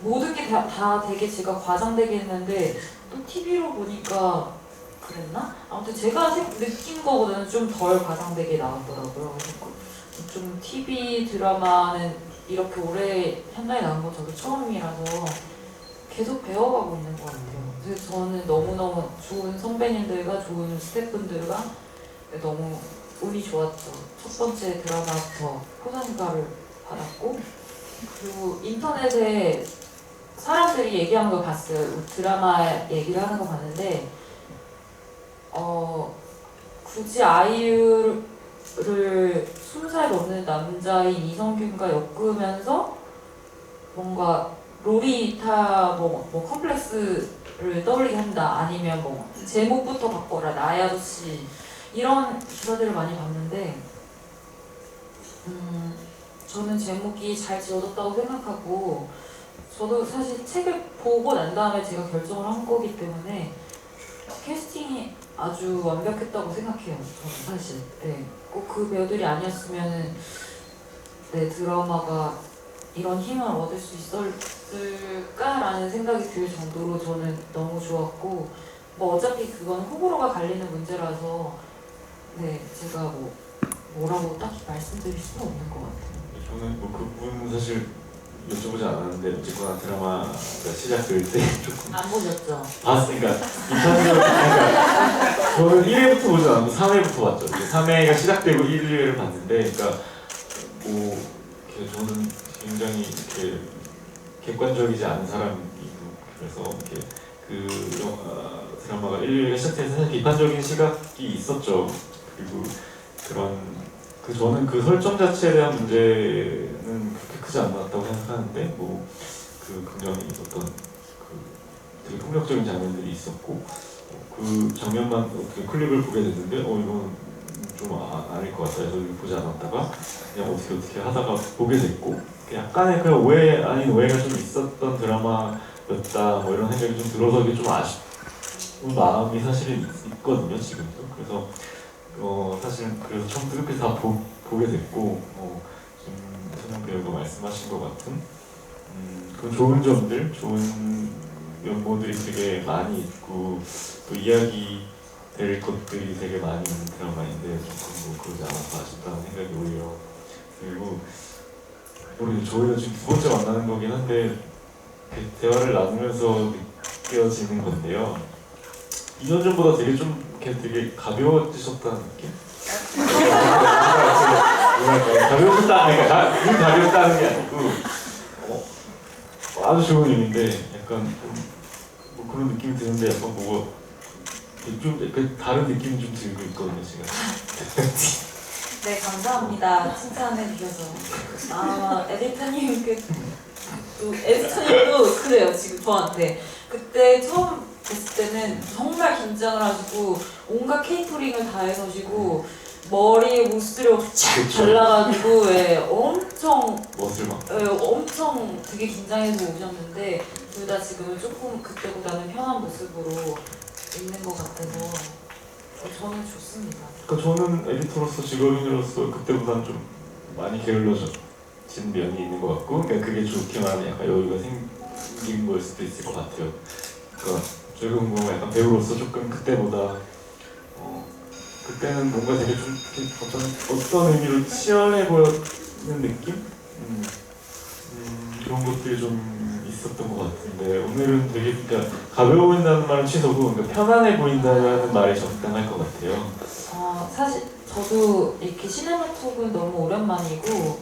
S2: 모든 게 다 되게 제가 과장되게 했는데 또 TV로 보니까 그랬나? 아무튼 제가 느낀 거보다는 좀 덜 과장되게 나왔더라고요. 그래서 좀 TV 드라마는 이렇게 오래 현장에 나온 건 저도 처음이라서 계속 배워가고 있는 것 같아요. 그래서 저는 너무너무 좋은 선배님들과 좋은 스태프분들과 너무 운이 좋았죠. 첫 번째 드라마부터 호상가를 받았고 그리고 인터넷에 사람들이 얘기하는 걸 봤어요. 드라마 얘기를 하는 거 봤는데 굳이 아이유를 20살 넘는 남자인 이성균과 엮으면서 뭔가 로리타 뭐 컴플렉스를 떠올리게 한다 아니면 뭐 제목부터 바꿔라 나의 아저씨 이런 기사들을 많이 봤는데 저는 제목이 잘 지어졌다고 생각하고 저도 사실 책을 보고 난 다음에 제가 결정을 한 거기 때문에 캐스팅이 아주 완벽했다고 생각해요. 저는 사실 꼭 그 배우들이 아니었으면 내 드라마가 이런 힘을 얻을 수 있었을까라는 생각이 들 정도로 저는 너무 좋았고 뭐 어차피 그건 호불호가 갈리는 문제라서 제가 뭐라고 딱히 말씀드릴 수는 없는 것 같아요.
S1: 저는 뭐 그 부분 사실 여쭤보지 않았는데 어쨌거나 드라마가 시작될 때 조금
S2: 안 보셨죠?
S1: 봤으니까 그러니까 저는 1회부터 보지 않았고 3회부터 봤죠. 3회가 시작되고 1, 2회를 봤는데 그러니까 뭐 이렇게 저는 굉장히 이렇게 객관적이지 않은 사람이고 그래서 이렇게 그 드라마가 1, 2회가 시작돼서 사실 비판적인 시각이 있었죠. 그리고 저는 그 설정 자체에 대한 문제는 그렇게 크지 않았다고 생각하는데 그 굉장히 어떤 되게 폭력적인 장면들이 있었고 그 장면만 그 클립을 보게 됐는데 이건 좀 아닐 것 같다 해서 보지 않았다가 그냥 어떻게 하다가 보게 됐고 약간의 그냥 오해 아닌 오해가 좀 있었던 드라마였다 뭐 이런 생각이 좀 들어서 이게 좀 아쉬운 마음이 사실은 있거든요 지금도. 그래서 사실 그래서 처음부터 끝까지 다 보게 됐고 지금 선영 배우가 말씀하신 것 같은 그 좋은 점들, 좋은 면모들이 되게 많이 있고 또 이야기 될 것들이 되게 많이 있는 드라마인데 조금 그러지 않아서 아쉽다는 생각이 오히려 들고 저희가 지금 두 번째 만나는 거긴 한데 대화를 나누면서 느껴지는 건데요. 2년 전보다 되게 가벼워지셨다는 느낌? 가벼웠다는 게 아니고 아주 좋은 의미인데 약간 뭐 그런 느낌이 드는데 약간 좀 다른 느낌이 좀 들고 있거든요 지금.
S2: 네, 감사합니다. 칭찬해 주셔서. 에디터님도 그래요, 지금 저한테. 그때 처음 뵀을 때는 정말 긴장을 하시고, 온갖 케이터링을 다 해서시고, 머리에 무스를 착 발라가지고, 엄청, 엄청 되게 긴장해서 오셨는데, 둘 다 지금은 조금 그때보다는 편한 모습으로 있는 것 같아서. 저는 좋습니다.
S1: 그러니까 저는 에디터로서 직업인으로서 그때보다는 좀 많이 게을러진 면이 있는 것 같고 그러니까 그게 좋기만 약간 여유가 생긴 걸 수도 있을 것 같아요. 그러니까 저희가 궁금한 건 약간 배우로서 조금 그때보다 그때는 뭔가 되게 좀 어떤 의미로 치열해 보였는 느낌? 그런 것들이 좀 있었던 것 같은데 오늘은 되게 그러니까 가벼워 보인다는 말은 취소고 그러니까 편안해 보인다는 말이 적당할 것 같아요.
S2: 사실 저도 이렇게 시네마톡은 너무 오랜만이고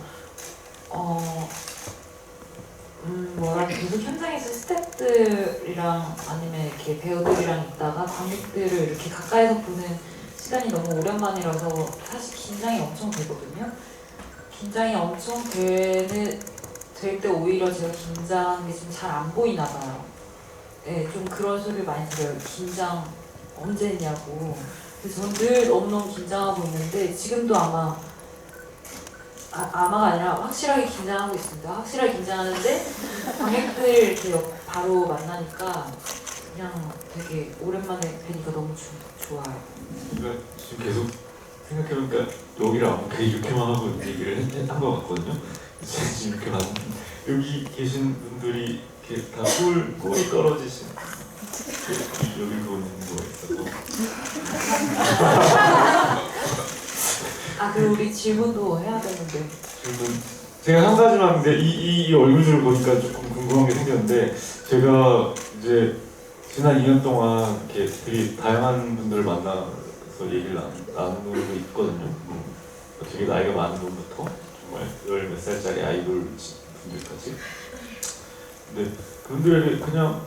S2: 계속 현장에서 스태프들이랑 아니면 이렇게 배우들이랑 있다가 관객들을 이렇게 가까이서 보는 시간이 너무 오랜만이라서 사실 긴장이 엄청 되거든요. 긴장이 엄청 될 때 오히려 제가 긴장이 좀 잘 안 보이나 봐요. 좀 그런 소리를 많이 들어요. 긴장 언제 했냐고. 그래서 저는 늘 너무너무 긴장하고 있는데 지금도 아마가 아니라 확실하게 긴장하고 있습니다. 확실하게 긴장하는데 관객들 이렇게 바로 만나니까 그냥 되게 오랜만에 뵈니까 너무 좋아요.
S1: 그러니까 지금 계속 생각해보니까 여기를 아무렇게 이렇게만 하고 얘기를 한 것 같거든요. 지금 이렇게 봤는데 여기 계신 분들이 이렇게 다 꿀 떨어지신 여기 보는 거 있어서
S2: 아 그리고 우리 질문도 해야 되는데.
S1: 질문 제가 한 가지만 근데 이 얼굴들을 보니까 조금 궁금한 게 생겼는데 제가 이제 지난 2년 동안 이렇게 되게 다양한 분들을 만나서 얘기를 나누고 있거든요. 되게 나이가 많은 분부터 정말 10몇 살짜리 아이돌 분들까지. 근데 그분들에게 그냥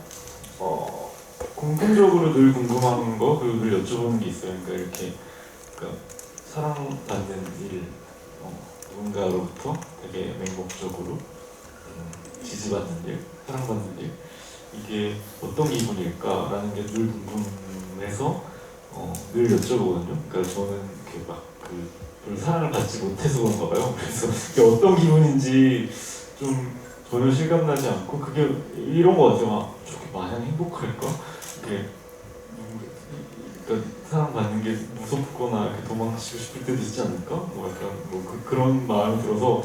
S1: 공통적으로 늘 궁금한 거 그리고 늘 여쭤보는 게 있어요. 그러니까 이렇게 그러니까 사랑받는 일, 누군가로부터 되게 맹목적으로 지지받는 일, 사랑받는 일 이게 어떤 기분일까라는 게 늘 궁금해서 늘 여쭤보거든요. 그러니까 저는 이렇게 별 사랑을 받지 못해서 그런가 봐요. 그래서 이게 어떤 기분인지 좀 전혀 실감나지 않고 그게 이런 거 같아요. 막 저렇게 마냥 행복할까? 이렇게 그러니까 사랑받는 게 무섭거나 이렇게 도망치고 싶을 때도 있지 않을까? 뭐 약간 그런 마음이 들어서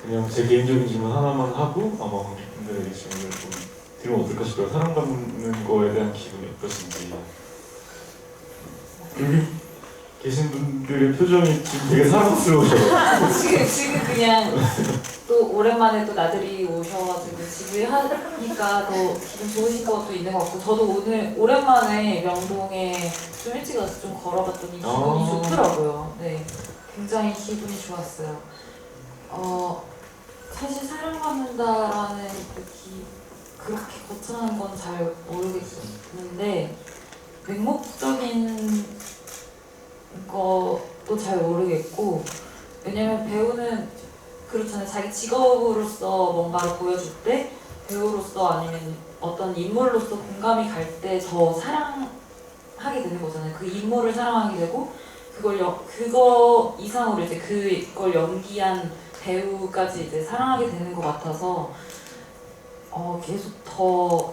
S1: 그냥 제 개인적인 질문 하나만 하고 아마 관객분들에게 질문을 좀 드리면 어떨까 싶어요. 사랑받는 거에 대한 기분이 어떠신지. 여기 계신 분들의 표정이 지금 되게 사랑스러우셔요.
S2: 지금 그냥 또 오랜만에 또 나들이 오셔가지고 집을 하니까 더 기분 좋으신 것도 있는 것 같고 저도 오늘 오랜만에 명동에 좀 일찍 와서 좀 걸어봤더니 기분이 좋더라고요. 네, 굉장히 기분이 좋았어요. 사실 사랑받는다라는 그렇게 거창한 건 잘 모르겠는데 맹목적인 것도 잘 모르겠고 왜냐면 배우는 그렇잖아요. 자기 직업으로서 뭔가를 보여줄 때 배우로서 아니면 어떤 인물로서 공감이 갈 때 더 사랑하게 되는 거잖아요. 그 인물을 사랑하게 되고 그거 이상으로 이제 그걸 연기한 배우까지 이제 사랑하게 되는 것 같아서 계속 더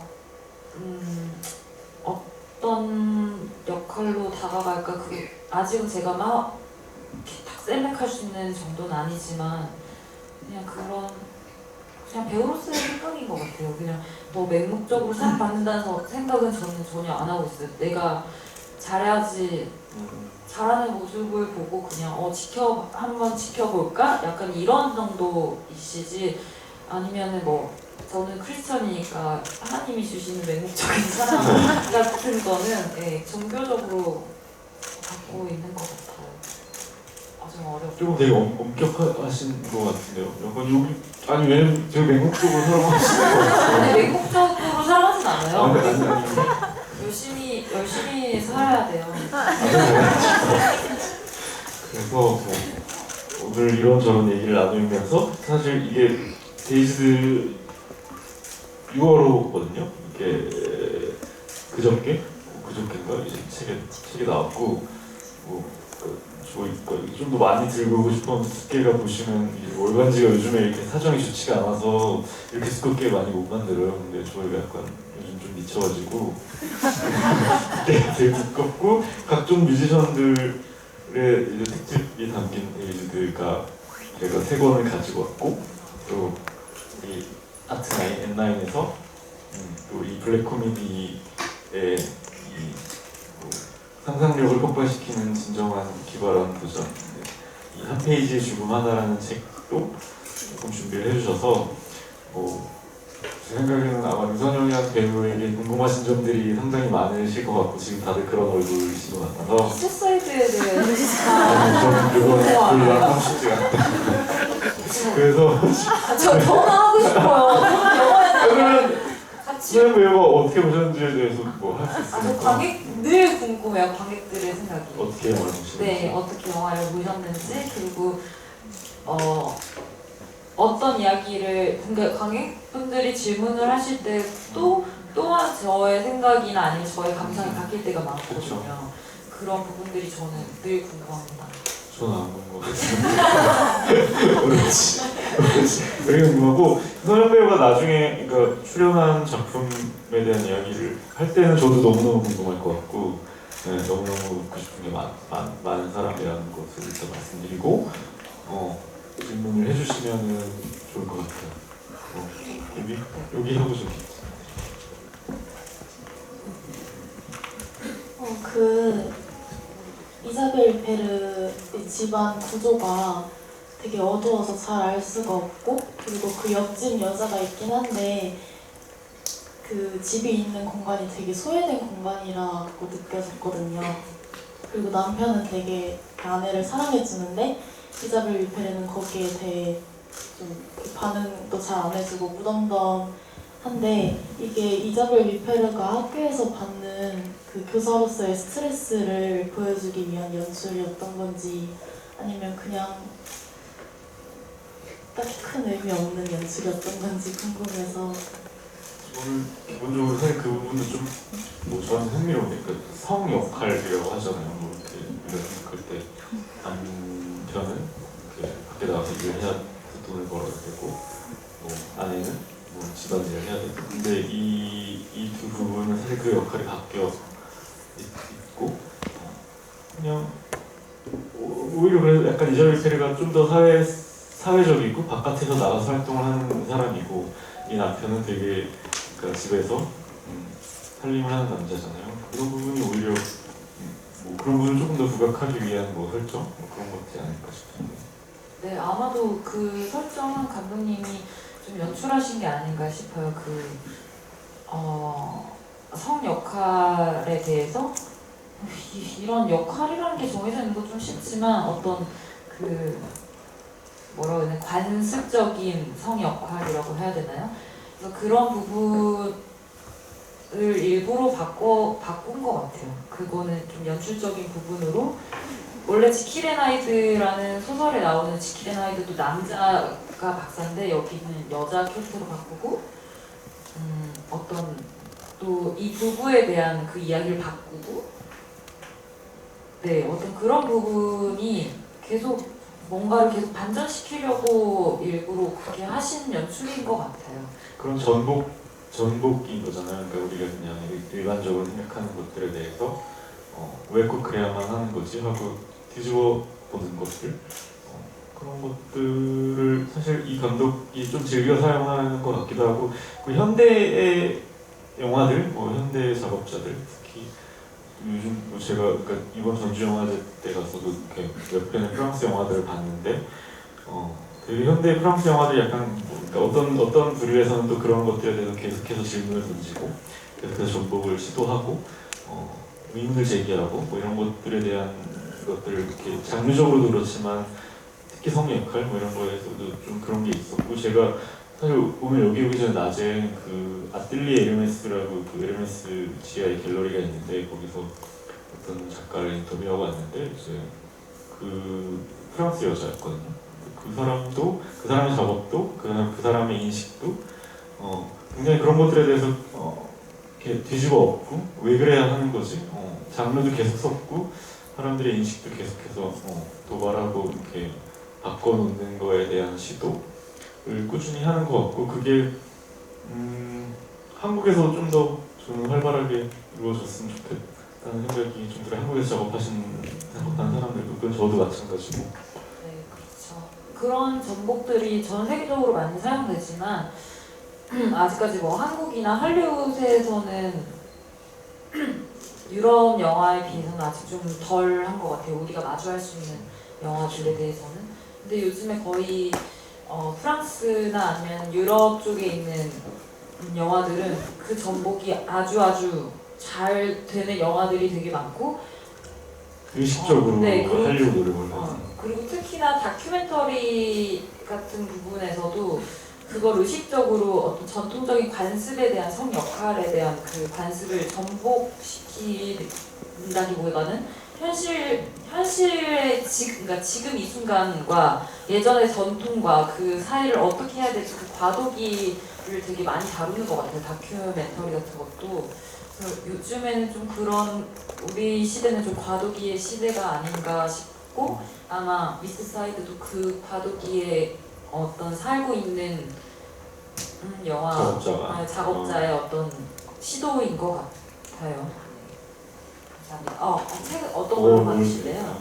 S2: 어떤 역할로 다가갈까 그게 아직은 제가 막 이렇게 딱 셀렉할 수 있는 정도는 아니지만 그냥 배우로서의 생각인 것 같아요. 그냥 뭐 맹목적으로 사랑받는다는 생각은 저는 전혀 안 하고 있어요. 내가 잘해야지 잘하는 모습을 보고 그냥 한번 지켜볼까? 약간 이런 정도이시지 아니면은 뭐 저는 크리스천이니까 하나님이 주시는 맹목적인 사랑 같은 거는 종교적으로 갖고 있는 것 같아요. 좀 어렵고
S1: 조금 되게 엄격하신 것 같은데요. 약간 여기 아니 왜냐면 제가 맹목적으로 사랑하시는 것 같아요.
S2: 아니 맹목적으로 사랑하진 않아요.
S1: 아니.
S2: 열심히 살아야 돼요.
S1: 그래서 오늘 이런저런 얘기를 나누면서 사실 이게 데이즈드 6월호거든요. 이게 그저께인가 이제 책에 나왔고 좀 더 많이 들고 오고 싶은 두께가 보시면 월간지가 요즘에 이렇게 사정이 좋지가 않아서 이렇게 두껍게 많이 못 만들어요. 근데 저희가 약간 요즘 좀 미쳐가지고 되게 두껍고 각종 뮤지션들의 이제 특집이 담긴 데이즈드가 제가 3권을 가지고 왔고 또 이 아트9, N9에서 또 이 블랙 코미디의 상상력을 폭발시키는 진정한 기발한 도전 이 한 페이지의 죽음 하나라는 책도 조금 준비를 해주셔서 제 생각에는 아마 유선영이라는 배우에게 궁금하신 점들이 상당히 많으실 것 같고 지금 다들 그런 얼굴이신 것 같아서
S2: 소사이드에 대해
S1: 저는 그거랑 참 쉽지가 않다. 그래서
S2: 저 전화하고 싶어요.
S1: 그러면
S2: 같이
S1: 수영 배우가 어떻게 보셨는지에 대해서 뭐 할 수 있습니까?
S2: 관객 늘 궁금해요. 관객들의 생각이.
S1: 어떻게 영화를 보시는지.
S2: 네, 어떻게 영화를 보셨는지 그리고 어떤 이야기를 그러니까 관객분들이 질문을 하실 때 또한 저의 생각이나 아니면 저의 감상이 바뀔 때가 많거든요.
S1: 그쵸.
S2: 그런 부분들이 저는 늘 궁금합니다.
S1: 저는 안 본 것 같아요. 그렇지. 되게 궁금하고 손영 배우가 나중에 그러니까 출연한 작품에 대한 이야기를 할 때는 저도 너무너무 궁금할 것 같고 네, 너무너무 묻고 싶은 게 많은 사람이라는 것을 일단 말씀드리고 질문을 해주시면 좋을 것 같아요. 여기 하고 좀
S3: 이자벨 베르의 집안 구조가 되게 어두워서 잘 알 수가 없고, 그리고 그 옆집 여자가 있긴 한데 그 집이 있는 공간이 되게 소외된 공간이라고 느껴졌거든요. 그리고 남편은 되게 그 아내를 사랑해주는데 이자벨 베르는 거기에 대해 좀 반응도 잘 안 해주고 무덤덤한데, 이게 이자벨 위페르가 학교에서 받는 그 교사로서의 스트레스를 보여주기 위한 연출이었던 건지 아니면 그냥 딱히 큰 의미 없는 연출이었던 건지 궁금해서.
S1: 저는 기본적으로 사실 그 부분도 좀 저한테 흥미로우니까 성 역할이라고 하잖아요. 뭐 이렇게 우리가 생각할 때 남편은 밖에 나가서 일을 해야 돈을 벌어야 되고 아내는 집안일을 해야 되고, 근데 이 두 부분은 사실 그 역할이 바뀌어 있고 그냥 오히려 그래서 약간 이자벨 페르가 좀 더 사회적이고 바깥에서 나가서 활동을 하는 사람이고, 이 남편은 되게 그러니까 집에서 살림을 하는 남자잖아요. 그런 부분이 오히려 그런 부분을 조금 더 부각하기 위한 설정 그런 것 같지 않을까 싶은데.
S2: 네, 아마도 그 설정은 감독님이 좀 연출하신 게 아닌가 싶어요. 성 역할에 대해서 이런 역할이라는 게 정해져 있는 거 좀 쉽지만 어떤 뭐라고 해야 되나, 관습적인 성 역할이라고 해야 되나요? 그래서 그런 부분을 일부러 바꾼 것 같아요. 그거는 좀 연출적인 부분으로. 원래 지킬앤하이드라는 소설에 나오는 지킬앤하이드도 남자가 박사인데 여기는 여자 캐릭터로 바꾸고 어떤 또 이 부부에 대한 그 이야기를 바꾸고, 네, 어떤 그런 부분이 계속 뭔가를 계속 반전시키려고 일부러 그렇게 하신 연출인 것 같아요.
S1: 그런 전복인 거잖아요. 그러니까 우리가 그냥 일반적으로 생각하는 것들에 대해서 왜 꼭 그래야만 하는 거지 하고 뒤집어 보는 것들, 그런 것들을 사실 이 감독이 좀 즐겨 사용하는 것 같기도 하고, 그 현대의 영화들, 현대 작업자들, 특히 요즘 제가 그러니까 이번 전주영화제 때 가서도 이렇게 몇 편의 프랑스 영화들을 봤는데 되게 현대 프랑스 영화들이 약간 그러니까 어떤 부류에서는 또 그런 것들에 대해서 계속해서 질문을 던지고 계속해서 전복을 시도하고 의문을 제기하고 이런 것들에 대한 것들을 이렇게 장르적으로도 그렇지만 특히 성 역할 이런 거에서도 좀 그런 게 있었고, 제가 사실 오늘 여기 오기 전에 낮에 그 아뜰리에 에르메스라고 그 에르메스 지하에 갤러리가 있는데 거기서 어떤 작가를 인터뷰하고 왔는데 이제 그 프랑스 여자였거든요. 그 사람의 작업도 그 사람의 인식도 굉장히 그런 것들에 대해서 이렇게 뒤집어 엎고 왜 그래야 하는 거지? 장르도 계속 섞고 사람들의 인식도 계속해서 도발하고 이렇게 바꿔놓는 거에 대한 시도를 꾸준히 하는 것 같고, 그게 한국에서 좀 더 저는 활발하게 이루어졌으면 좋겠다는 생각이 좀 들어요. 한국에서 작업하는 사람들도, 그건 저도 마찬가지고.
S2: 네, 그렇죠. 그런 전복들이 전 세계적으로 많이 사용되지만 아직까지 한국이나 할리우드에서는 유럽 영화에 비해서는 아직 좀 덜 한 것 같아요. 우리가 마주할 수 있는 영화들에 대해서는. 근데 요즘에 거의 프랑스나 아니면 유럽 쪽에 있는 영화들은 그 전복이 아주 잘 되는 영화들이 되게 많고,
S1: 의식적으로
S2: 네,
S1: 하려고 노력을 해서.
S2: 그리고 특히나 다큐멘터리 같은 부분에서도 그걸 의식적으로 어떤 전통적인 관습에 대한 성 역할에 대한 그 관습을 전복시킨다기보다는 현실의 그러니까 지금 이 순간과 예전의 전통과 그 사이를 어떻게 해야 될지 그 과도기를 되게 많이 다루는 것 같아요. 다큐멘터리 같은 것도. 그래서 요즘에는 좀 그런, 우리 시대는 좀 과도기의 시대가 아닌가 싶고, 아마 미스 사이드도 그 과도기에 어떤 살고 있는 영화
S1: 작업자가.
S2: 작업자의 어떤 시도인 것 같아요. 감사합니다. 책 어떤 걸로 봐주실래요?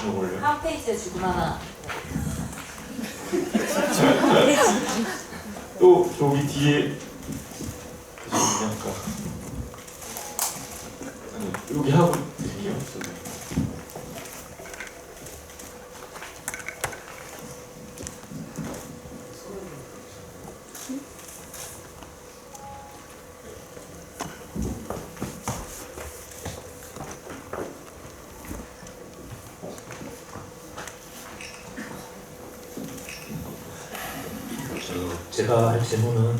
S1: 이걸요?
S2: 한 페이지에 지금 하나.
S1: 또 저기 뒤에 아까 아니 여기 하고 드릴게요.
S4: 제가 할 질문은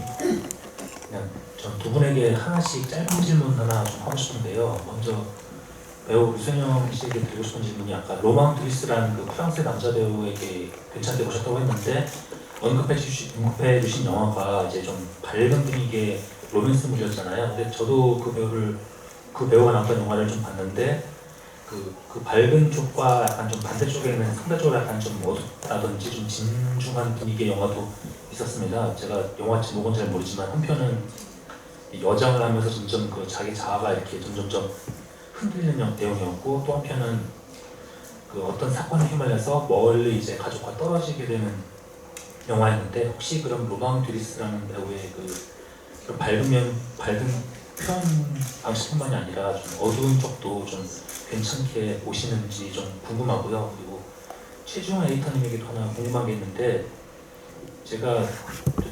S4: 그냥 전 두 분에게 하나씩 짧은 질문 하나 좀 하고 싶은데요. 먼저 배우 유승영 씨에게 드리고 싶은 질문이 아까 로망 드리스라는 그 프랑스 남자 배우에게 괜찮게 보셨다고 했는데 언급해 주신 영화가 이제 좀 밝은 분위기의 로맨스물이었잖아요. 근데 저도 그 배우가 나왔던 영화를 좀 봤는데 그 밝은 쪽과 약간 좀 반대쪽에는 상대적으로 약간 좀 어둡다든지 좀 진중한 분위기의 영화도 있었습니다. 제가 영화 제목은 잘 모르지만 한편은 여장을 하면서 점점 그 자기 자아가 이렇게 점점점 흔들리는 내용이었고 또 한편은 그 어떤 사건에 휘말려서 멀리 이제 가족과 떨어지게 되는 영화였는데 혹시 그런 로망 듀리스라는 배우의 그런 밝은 표현 방식뿐만이 아니라 좀 어두운 쪽도 좀 괜찮게 보시는지 좀 궁금하고요. 그리고 최주환 에디터님에게도 하나 궁금한 게 있는데 제가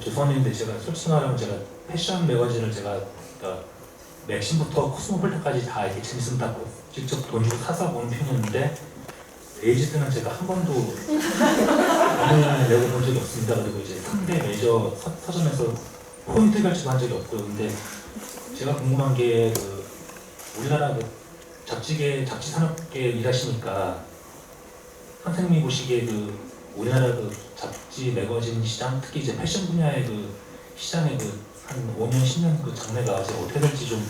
S4: 죄송한데 제가 솔직히 말하면 제가 패션 매거진을 제가 그러니까 맥심부터 코스모폴리탄까지 다 이렇게 재밌으면 다 직접 돈 주고 사서 보는 편이었는데 레이지드는 제가 한 번도 돈을 내고 본 적이 없습니다. 그리고 이제 상대 메이저 서점에서 포인트 결제한 적이 없고요. 근데 제가 궁금한 게 우리나라 잡지 산업계 일하시니까 선생님이 보시기에 우리나라 잡지 매거진 시장, 특히 이제 패션 분야의 시장의 한 5년, 10년 장래가 이제 어떻게 될지 좀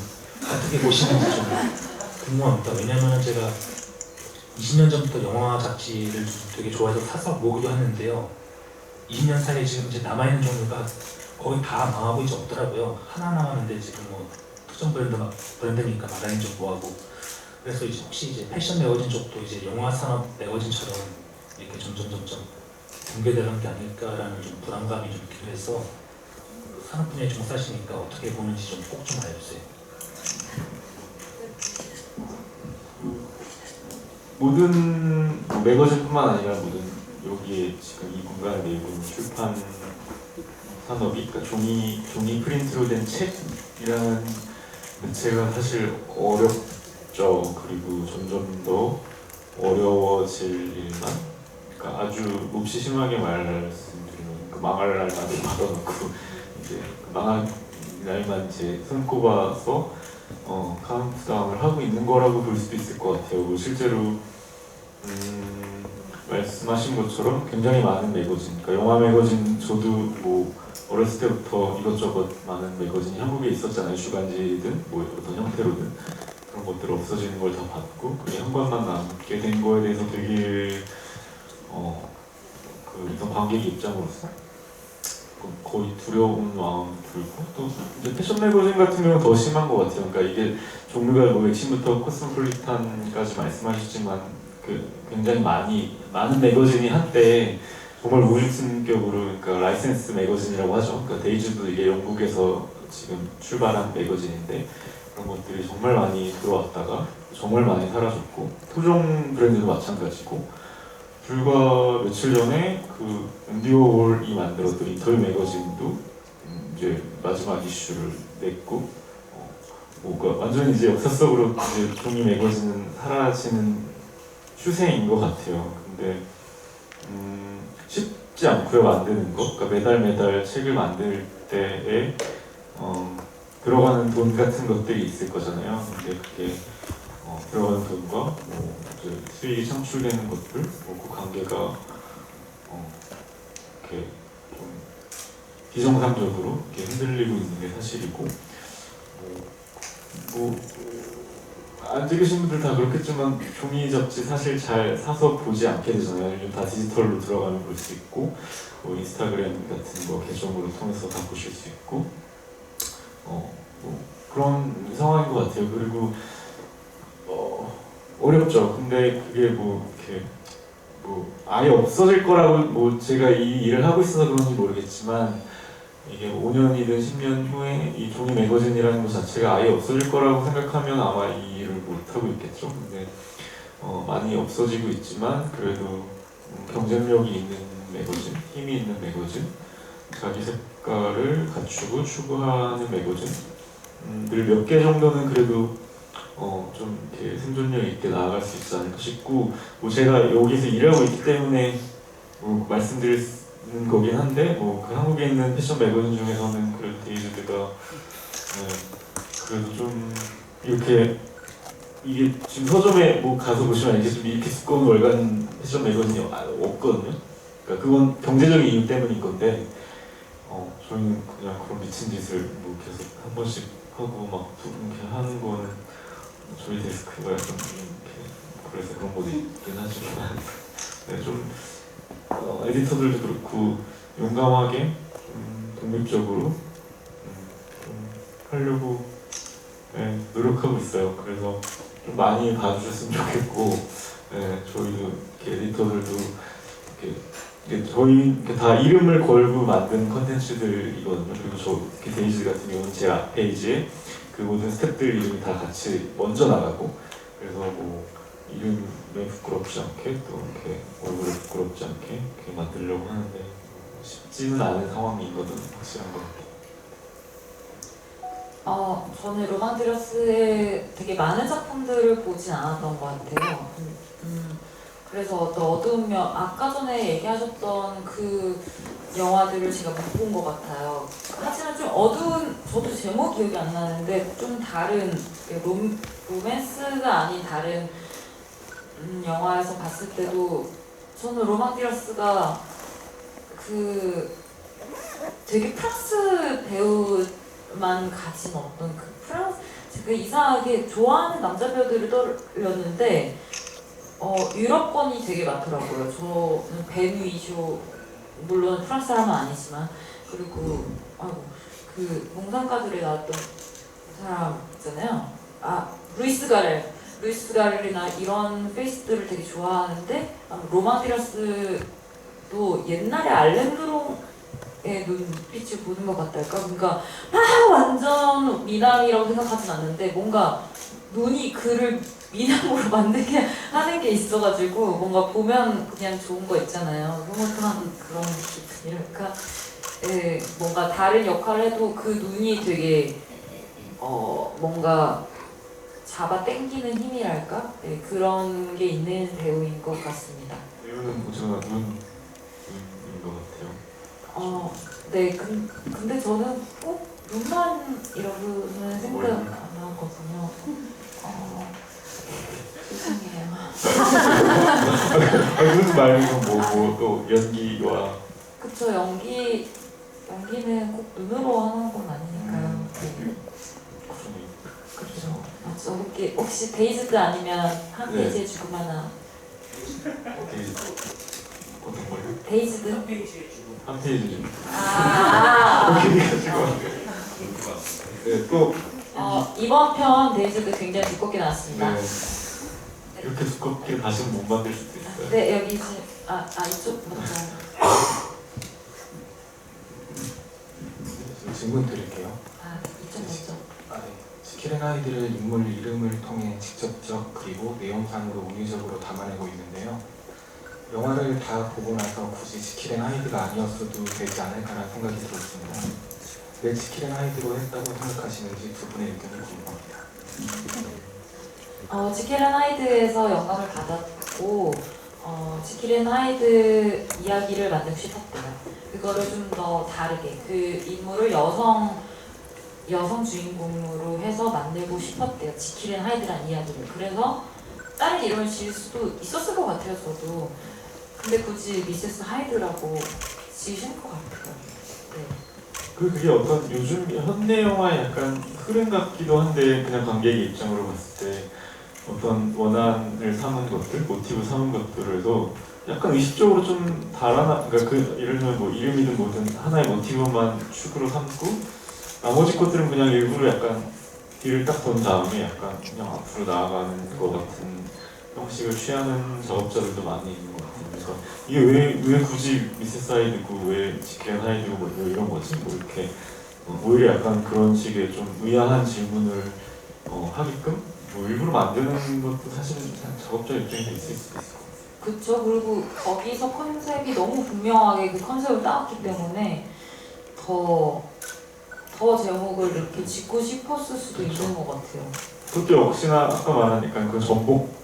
S4: 어떻게 보시는지 좀 궁금합니다. 왜냐하면 제가 20년 전부터 영화 잡지를 되게 좋아해서 사서 모으기도 했는데요. 20년 사이에 지금 이제 남아있는 종류가 거의 다 망하고 이제 없더라고요. 하나 남았는데 지금 특정 브랜드니까 말하긴 좀 뭐하고. 그래서 이제 혹시 이제 패션 매거진 쪽도 이제 영화 산업 매거진처럼 이렇게 점점 붕괴되는 게 아닐까라는 좀 불안감이 좀 있기도 해서 산업 분야에 종사하시니까 어떻게 보는지 좀 꼭 좀 알려주세요.
S1: 모든 매거진뿐만 아니라 모든 여기에 지금 이 공간을 내고 출판 산업이 그러니까 종이 프린트로 된 책이라는 매체가 사실 어렵죠. 그리고 점점 더 어려워질 일만. 그러니까 아주 몹시 심하게 말씀드리면 망할 날만 받아놓고 이제 망할 날만 이제 손꼽아서 카운트다운을 하고 있는 거라고 볼 수도 있을 것 같아요. 실제로 말씀하신 것처럼 굉장히 많은 매거진, 그러니까 영화 매거진 저도 어렸을 때부터 이것저것 많은 매거진이 한국에 있었잖아요. 주간지든 어떤 형태로든 그런 것들 없어지는 걸 다 봤고 그게 한 권만 남게 된 거에 대해서 되게 어떤 관객 입장으로서 거의 두려운 마음 들고 또 이제 패션 매거진 같은 경우는 더 심한 것 같아요. 그러니까 이게 종류가 맥심부터 코스모폴리탄까지 말씀하셨지만 굉장히 많은 매거진이 한때 정말 우주승격으로 그러니까 라이센스 매거진이라고 하죠. 그러니까 데이즈도 이게 영국에서 지금 출발한 매거진인데 그런 것들이 정말 많이 들어왔다가 정말 많이 사라졌고 토종 브랜드도 마찬가지고 불과 며칠 전에 앤디 워홀이 만들었던 인터뷰 매거진도 이제 마지막 이슈를 냈고 그러니까 완전히 이제 역사 속으로 이제 종이 매거진은 사라지는 추세인 것 같아요. 근데 쉽지 않고요 만드는 거. 그러니까 매달 책을 만들 때에 들어가는 돈 같은 것들이 있을 거잖아요. 근데 그게 들어가는 돈과 이제 수익이 창출되는 것들, 그 관계가 이렇게 좀 비정상적으로 이렇게 흔들리고 있는 게 사실이고, 안 찍으신 분들 다 그렇겠지만 종이 접지 사실 잘 사서 보지 않게 되잖아요. 요즘 다 디지털로 들어가면 볼 수 있고 뭐 인스타그램 같은 거 계정으로 통해서 다 보실 수 있고 뭐 그런 상황인 것 같아요. 그리고 어렵죠. 근데 그게 뭐 이렇게 뭐 아예 없어질 거라고 뭐 제가 이 일을 하고 있어서 그런지 모르겠지만 이게 5년이든 10년 후에 이 종이 매거진이라는 것 자체가 아예 없어질 거라고 생각하면 아마 이 일을 못 하고 있겠죠. 근데 많이 없어지고 있지만 그래도 경쟁력이 있는 매거진, 힘이 있는 매거진, 자기 색깔을 갖추고 추구하는 매거진들 몇 개 정도는 그래도 좀 이렇게 생존력 있게 나아갈 수 있지 않을까 싶고 뭐 제가 여기서 일하고 있기 때문에 뭐 말씀드리는 거긴 한데 뭐 그 한국에 있는 패션 매거진 중에서는 그래도 데이즈드가 그래도 좀 이렇게 이게 지금 서점에 뭐 가서 보시면 알겠지만 이렇게 두꺼운 월간 패션 매거진이 없거든요. 그러니까 그건 경제적인 이유 때문인 건데 저희는 그냥 그런 미친 짓을 뭐 계속 한 번씩 하고 막 이렇게 하는 거는 저희 데스크가 약간 이렇게 그래서 그런 것도 있긴 하지만 네, 좀 에디터들도 그렇고 용감하게 독립적으로 좀 하려고 노력하고 있어요. 그래서 좀 많이 봐주셨으면 좋겠고 저희도 이렇게 에디터들도 이렇게 저희 이렇게 다 이름을 걸고 만든 컨텐츠들이거든요. 그리고 저 이렇게 데이즈 같은 경우는 제 페이지에 그 모든 스태프들 이름이 다 같이 먼저 나가고 그래서 뭐 이름에 부끄럽지 않게 또 이렇게 얼굴에 부끄럽지 않게 이렇게 만들려고 하는데 쉽지는 않은 상황인 것은 확실한 것 같아요.
S2: 저는 로망드러스의 되게 많은 작품들을 보진 않았던 것 같아요. 그래서 어떤 어두운 면, 아까 전에 얘기하셨던 그 영화들을 제가 못 본 것 같아요. 하지만 좀 어두운, 저도 제목 기억이 안 나는데 좀 다른 로맨스가 아닌 다른 영화에서 봤을 때도 저는 로망디러스가 그 되게 프랑스 배우만 가진 어떤 그 프랑스 그 이상하게 좋아하는 남자 배우들을 떠올렸는데 유럽권이 되게 많더라고요. 저는 베누이쇼 물론 프랑스 사람은 아니지만 그리고 그 몽상가들에 나왔던 사람 있잖아요. 루이스 가렐이나 이런 페이스들을 되게 좋아하는데 로마디러스도 옛날에 알랭드롱의 눈빛을 보는 것 같달까? 그러니까 완전 미남이라고 생각하진 않는데 뭔가 눈이 그를 미남으로 만들게 하는 게 있어가지고 뭔가 보면 그냥 좋은 거 있잖아요. 흐뭇한 그런 기분이랄까? 뭔가 다른 역할을 해도 그 눈이 되게 뭔가 잡아 당기는 힘이랄까? 그런 게 있는 배우인 것 같습니다.
S1: 배우는 보지만 눈인 것 같아요.
S2: 네, 근데 저는 꼭 눈만 이러고는 생각 안 하거든요. 죄송해요.
S1: 눈 말고 뭐 또 연기와
S2: 그쵸, 연기는 꼭 눈으로 하는 건 아니니까요. 네. 그렇죠. 맞죠. 혹시 데이즈드 아니면 한
S1: 네.
S2: 페이지에 죽음 하나.
S1: 어떤 걸요?
S2: 데이즈드?
S1: 한 페이지 좀. 네, 또
S2: 이번 편 데이즈드 굉장히 두껍게 나왔습니다.
S1: 네. 이렇게 두껍게 다시는 못 만들 수도 있어요.
S2: 네, 여기 이제 이쪽 먼저.
S5: 질문 드릴게요.
S2: 이쪽 먼저.
S5: 네. 지킬앤 하이드를 인물 이름을 통해 직접적 그리고 내용상으로 운유적으로 담아내고 있는데요. 영화를 다 보고 나서 굳이 지킬앤 하이드가 아니었어도 되지 않을까라는 생각이 들었습니다. 왜 지킬앤 하이드로 했다고 생각하시는지 두 분의 의견을 궁금합니다.
S2: 지킬앤 하이드에서 영감을 받았고 지킬앤 하이드 이야기를 만들고 싶었대요. 그거를 좀 더 다르게 그 인물을 여성 주인공으로 해서 만들고 싶었대요. 지킬앤 하이드란 이야기를. 그래서 다른 이름을 지을 수도 있었을 것 같아요. 저도. 근데 굳이 미세스 하이드라고 지으신 것 같아요. 네.
S1: 그게 어떤 요즘 현대 영화의 약간 흐름 같기도 한데 그냥 관객의 입장으로 봤을 때 어떤 원한을 삼은 것들, 모티브 삼은 것들에도 약간 의식적으로 좀 달아나, 그러니까 그 예를 들면 뭐 이름이든 뭐든 하나의 모티브만 축으로 삼고 나머지 것들은 그냥 일부러 약간 뒤를 딱 돈 다음에 약간 그냥 앞으로 나아가는 것 같은 형식을 취하는 작업자들도 많이 있는 것 같아요. 그래서 이게 왜 굳이 미세스 하이드고 왜 지킬앤 하이드고 뭐 이런 거지? 뭐 이렇게 오히려 약간 그런 식의 좀 의아한 질문을 하게끔 뭐 일부러 만드는 것도 사실은 작업자 입장에서 있을 수도 있을 것 같아요.
S2: 그쵸. 그리고 거기서 컨셉이 너무 분명하게 그 컨셉을 따왔기 때문에 더 제목을 이렇게 짓고 싶었을 수도
S1: 그쵸.
S2: 있는 것 같아요.
S1: 그것도 역시나 아까 말한 약간 그 전복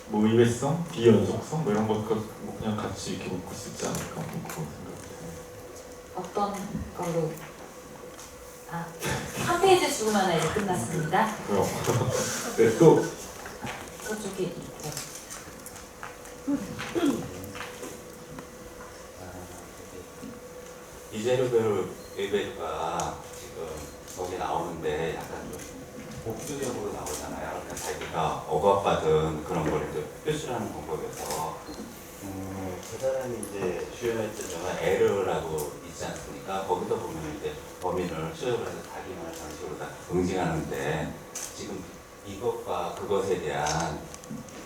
S1: 뭐 의외성, 비연속성 뭐 이런 것 뭐 그냥 같이 이렇게 묶을 수 있지 않을까 뭐 그런 생각이
S2: 어떤 걸로 한 페이지 주고만 이제 끝났습니다.
S1: 들고요. 네, 또
S2: 저쪽에 있고.
S6: 이재료 베르가 지금 거기 나오는데 약간 좀 복수적으로 나오잖아요. 그러니까 자기가 억압받은 그런 걸 이제 표출하는 방법에서 그 사람이 이제 주연했던 영화 에르라고 있지 않습니까? 거기서 보면 이제 범인을 추적을 해서 자기만의 방식으로 다 응징하는데 지금 이것과 그것에 대한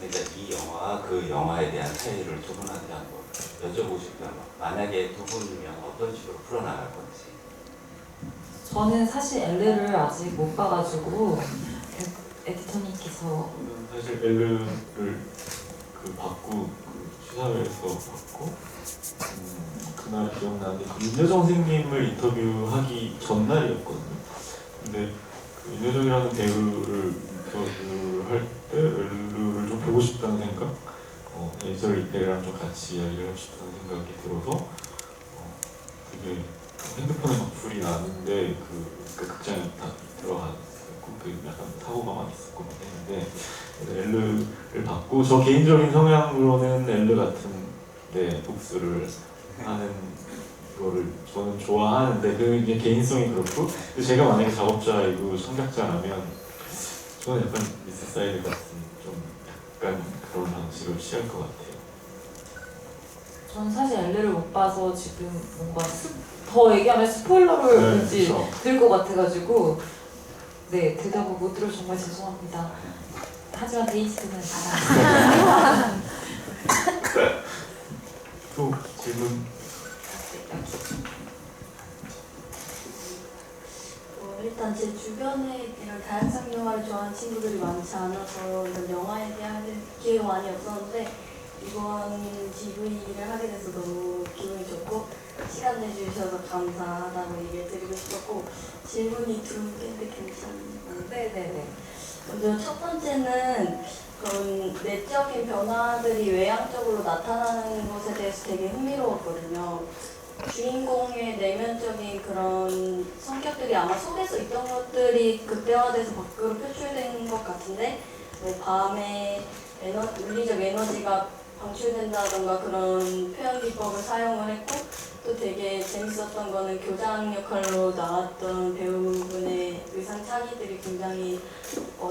S6: 그러니까 이 영화와 그 영화에 대한 차이를 두 분한테 한번 여쭤보고 싶어요. 만약에 두 분이면 어떤 식으로 풀어나갈 건지.
S2: 저는 사실 엘르를 아직 못 봐가지고 에디터님께서
S1: 저는 사실 엘르를 받고 그 시사회에서 받고 그날 기억나는데 그 윤여정 선생님을 인터뷰하기 전날이었거든요. 근데 그 윤여정이라는 배우를 인터뷰를 할 때 엘르를 좀 보고 싶다는 생각, 예절 이때랑 좀 같이 이야기를 하고 싶다는 생각이 들어서 되게 핸드폰에 막 불이 나는데 그 극장에 다 들어갔고 그 약간 사고가 많이 있었고 막 했는데 엘르를 받고 저 개인적인 성향으로는 엘르 같은 복수를 하는 거를 저는 좋아하는데 그 이제 개인성이 그렇고 제가 만약에 작업자이고 창작자라면 저는 약간 미세스 하이드 같은 좀 약간 그런 방식을 취할 것 같아요.
S2: 저는 사실 엘르를 못 봐서 지금 뭔가 더 얘기하면 스포일러를 왠지
S1: 그렇죠.
S2: 들 것 같아가지고 네 대답을 못 들어 정말 죄송합니다. 하지만 데이지는 잘
S1: 또 질문.
S7: 일단 제 주변에 이런 다양성 영화를 좋아하는 친구들이 많지 않아서 이런 영화에 대한 기회가 많이 없었는데 이번 GV를 하게 돼서 너무 기분이 좋고 시간 내주셔서 감사하다고 얘기를 드리고 싶었고 질문이 두 개인데 괜찮나요?
S2: 네네네.
S7: 먼저 첫 번째는 그런 내적인 변화들이 외향적으로 나타나는 것에 대해서 되게 흥미로웠거든요. 주인공의 내면적인 그런 성격들이 아마 속에서 있던 것들이 극대화돼서 밖으로 표출된 것 같은데 뭐 밤에 물리적 에너지가 방출된다던가 그런 표현 기법을 사용을 했고 또 되게 재밌었던 거는 교장 역할로 나왔던 배우분의 의상 차기들이 굉장히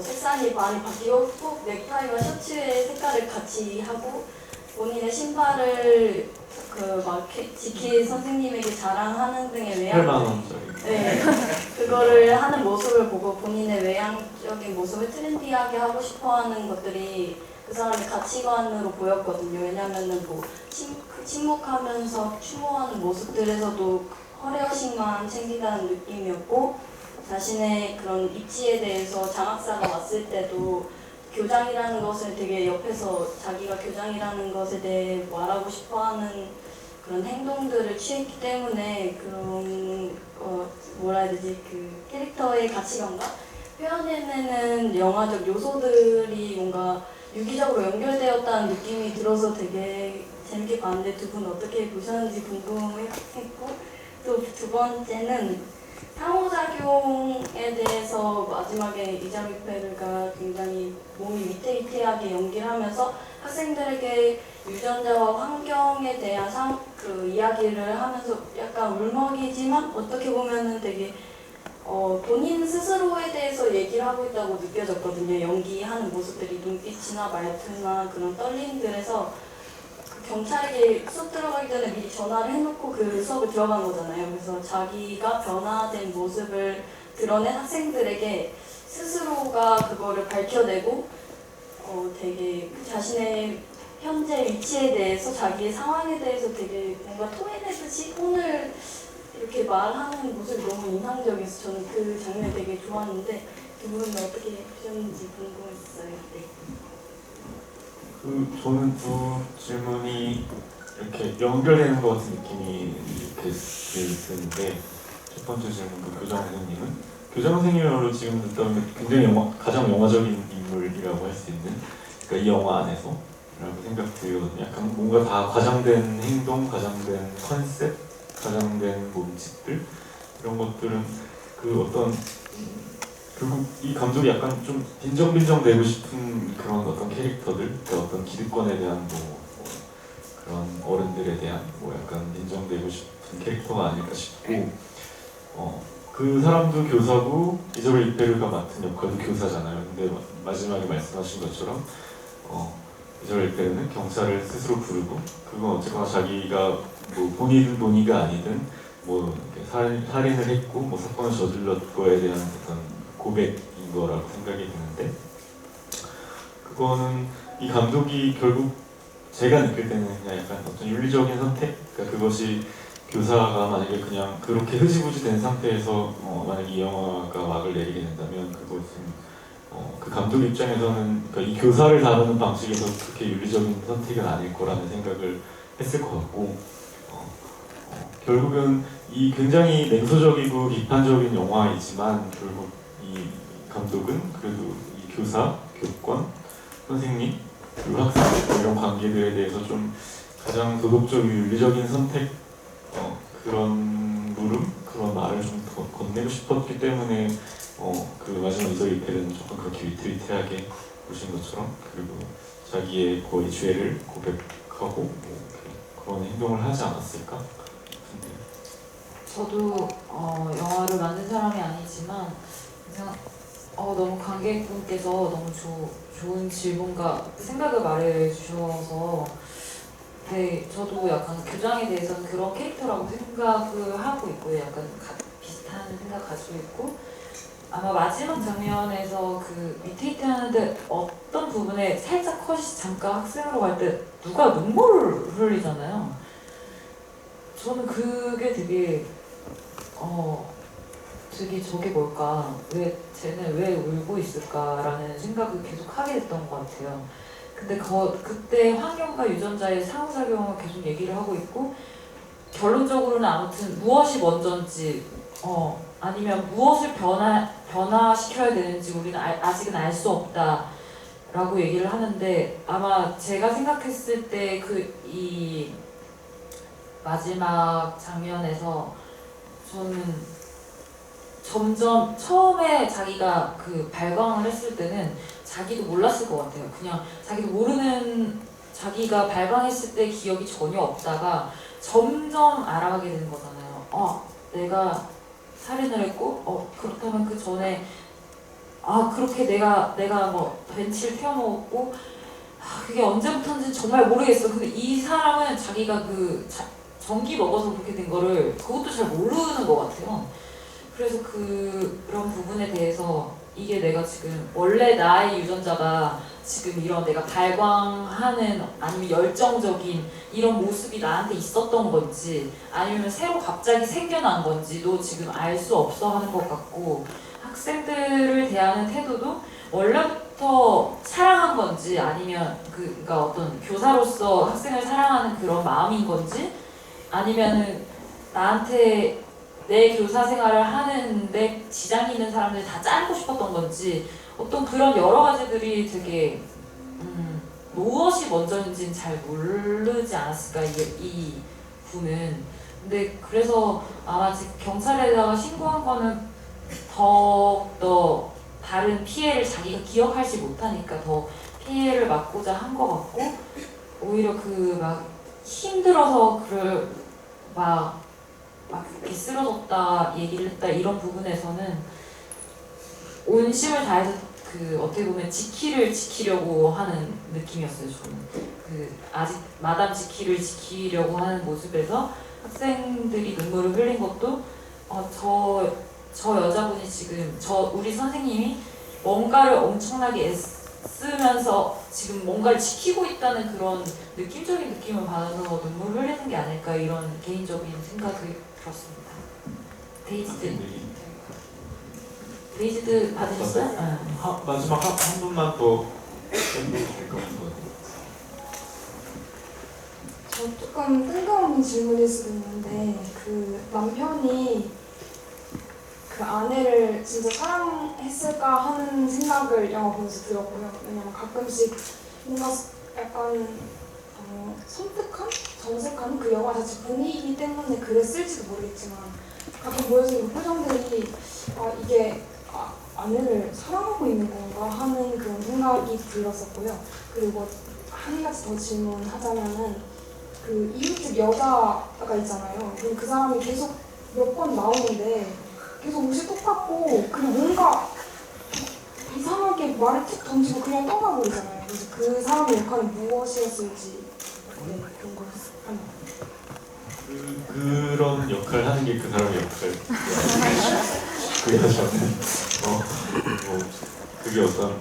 S7: 색상이 많이 바뀌고 꼭 넥타이와 셔츠의 색깔을 같이 하고 본인의 신발을 지키 선생님에게 자랑하는 등의 외향
S1: 8만 원짜리.
S7: 네, 그거를 하는 모습을 보고 본인의 외향적인 모습을 트렌디하게 하고 싶어하는 것들이 그 사람의 가치관으로 보였거든요. 왜냐면은 뭐 침묵하면서 추모하는 모습들에서도 허례허식만 챙긴다는 느낌이었고 자신의 그런 입지에 대해서 장학사가 왔을 때도 교장이라는 것을 되게 옆에서 자기가 교장이라는 것에 대해 말하고 싶어하는 그런 행동들을 취했기 때문에 그런 뭐라 해야 되지 그 캐릭터의 가치관과 표현해내는 영화적 요소들이 뭔가 유기적으로 연결되었다는 느낌이 들어서 되게 재밌게 봤는데 두 분 어떻게 보셨는지 궁금했고 또 두 번째는 상호작용에 대해서 마지막에 이자미 페르가 굉장히 몸이 위태위태하게 연기를 하면서 학생들에게 유전자와 환경에 대한 그 이야기를 하면서 약간 울먹이지만 어떻게 보면은 되게 본인 스스로에 대해서 얘기를 하고 있다고 느껴졌거든요. 연기하는 모습들이 눈빛이나 말투나 그런 떨림들에서 그 경찰에게 수업 들어가기 전에 미리 전화를 해놓고 그 수업을 들어간 거잖아요. 그래서 자기가 변화된 모습을 드러낸 학생들에게 스스로가 그거를 밝혀내고 되게 자신의 현재 위치에 대해서 자기의 상황에 대해서 되게 뭔가 토해내듯이 오늘 이렇게 말하는 모습이 너무 인상적이어서 저는 그 장면이 되게 좋았는데 두 분은 어떻게 보셨는지 궁금했어요. 네.
S1: 저는 두 질문이 이렇게 연결되는 것 같은 느낌이 이렇게 드는데, 첫 번째 질문, 교장 선생님은 교장 선생님으로 지금 듣다면 굉장히 가장 영화적인 인물이라고 할 수 있는, 그러니까 이 영화 안에서라고 생각되거든요. 약간 뭔가 다 과장된 행동, 과장된 컨셉, 과장된 몸짓들, 이런 것들은 그 어떤 결국 이 감독이 약간 좀 빈정빈정 되고 싶은 그런 어떤 캐릭터들, 그러니까 어떤 기득권에 대한 뭐 그런 어른들에 대한 약간 빈정되고 싶은 캐릭터가 아닐까 싶고, 그 사람도 교사고 이자벨 이페르가 맡은 역할도 교사잖아요. 근데 마지막에 말씀하신 것처럼 이자벨 이페르는 경찰을 스스로 부르고, 그건 어쨌거나 자기가 뭐 본의든 본의가 아니든 뭐 살인을 했고 뭐 사건을 저질렀 거에 대한 어떤 고백인 거라고 생각이 드는데, 그거는 이 감독이 결국 제가 느낄 때는 그냥 약간 어떤 윤리적인 선택, 그러니까 그것이 교사가 만약에 그냥 그렇게 흐지부지 된 상태에서 만약에 이 영화가 막을 내리게 된다면 그것은 그 감독 입장에서는 그러니까 이 교사를 다루는 방식에서 그렇게 윤리적인 선택은 아닐 거라는 생각을 했을 것 같고, 결국은 이 굉장히 냉소적이고 비판적인 영화이지만 결국 이 감독은 그래도 이 교사, 교권, 선생님, 그리고 학생 이런 관계들에 대해서 좀 가장 도덕적이고 윤리적인 선택, 그런 물음, 그런 말을 좀 건네고 싶었기 때문에 그 마지막 이자벨 이페르는 조금 그렇게 위태위태하게 보신 것처럼, 그리고 자기의 거의 죄를 고백하고 그런 행동을 하지 않았을까?
S2: 저도 영화를 만든 사람이 아니지만 그냥 너무 관객분께서 너무 좋은 질문과 생각을 말해주셔서, 네, 저도 약간 교장에 대해서는 그런 캐릭터라고 생각을 하고 있고요. 약간 비슷한 생각 가지고 있고, 아마 마지막 장면에서 그 위태위태하는데 어떤 부분에 살짝 컷이 잠깐 학생으로 갈 때 누가 눈물을 흘리잖아요. 저는 그게 되게 저게 뭘까? 쟤는 왜 울고 있을까라는 생각을 계속 하게 됐던 것 같아요. 근데 그때 환경과 유전자의 상호작용을 계속 얘기를 하고 있고, 결론적으로는 아무튼 무엇이 먼저인지 아니면 무엇을 변화시켜야 되는지 우리는 아직은 알 수 없다라고 얘기를 하는데, 아마 제가 생각했을 때 이 마지막 장면에서 저는 점점 처음에 자기가 그 발광을 했을 때는 자기도 몰랐을 것 같아요. 그냥 자기도 모르는, 자기가 발광했을 때 기억이 전혀 없다가 점점 알아가게 되는 거잖아요. 내가 살인을 했고, 그렇다면 그 전에 그렇게 내가 뭐 벤치를 태워먹었고, 그게 언제부터인지 정말 모르겠어. 근데 이 사람은 자기가 전기 먹어서 그렇게 된 거를 그것도 잘 모르는 것 같아요. 그래서 그런 부분에 대해서 이게 내가 지금 원래 나의 유전자가 지금 이런 내가 발광하는 아니면 열정적인 이런 모습이 나한테 있었던 건지 아니면 새로 갑자기 생겨난 건지도 지금 알 수 없어 하는 것 같고, 학생들을 대하는 태도도 원래부터 사랑한 건지 아니면 그러니까 어떤 교사로서 학생을 사랑하는 그런 마음인 건지, 아니면은 나한테 내 교사 생활을 하는데 지장이 있는 사람들 다 자르고 싶었던 건지, 어떤 그런 여러 가지들이 되게 무엇이 먼저인지는 잘 모르지 않았을까 이 분은. 근데 그래서 아마 지금 경찰에다가 신고한 거는 더 다른 피해를 자기가 기억하지 못하니까 더 피해를 막고자 한 것 같고, 오히려 막 힘들어서 막 이렇게 쓰러졌다 얘기를 했다 이런 부분에서는 온 힘을 다해서 그 어떻게 보면 지키려고 하는 느낌이었어요. 저는 그 아직 마담 지키를 지키려고 하는 모습에서 학생들이 눈물을 흘린 것도 저 여자분이 지금 우리 선생님이 뭔가를 엄청나게 애쓰면서 지금 뭔가를 지키고 있다는 그런 느낌적인 느낌을 받아서 눈물을 흘리는 게 아닐까 이런 개인적인 생각이 들었습니다. 데이지드 받으셨어요? 네.
S1: 마지막 한 분만 더 해주실 것 같아요.
S8: 저 조금 뜬금없는 질문일 수도 있는데 그 남편이 그 아내를 진짜 사랑했을까 하는 생각을 영화 보면서 들었고요. 왜냐면 가끔씩 뭔가 약간 섬뜩한? 정색하는 그 영화 자체 분위기 때문에 그랬을지도 모르겠지만 가끔 보여지는 표정들이 이게 아내를 사랑하고 있는 건가 하는 그런 생각이 들었었고요. 그리고 한 가지 더 질문하자면은 그 이웃집 여자가 있잖아요. 그 사람이 계속 몇 번 나오는데 계속 옷이 똑같고 그리고 뭔가 이상하게 말을 툭 던지고 그냥 떠나버리잖아요. 그래서 그 사람의 역할은 무엇이었을지 그런 걸 하면
S1: 그런 역할을 하는 게 그 사람의 역할. 그 여자는 그게 어떤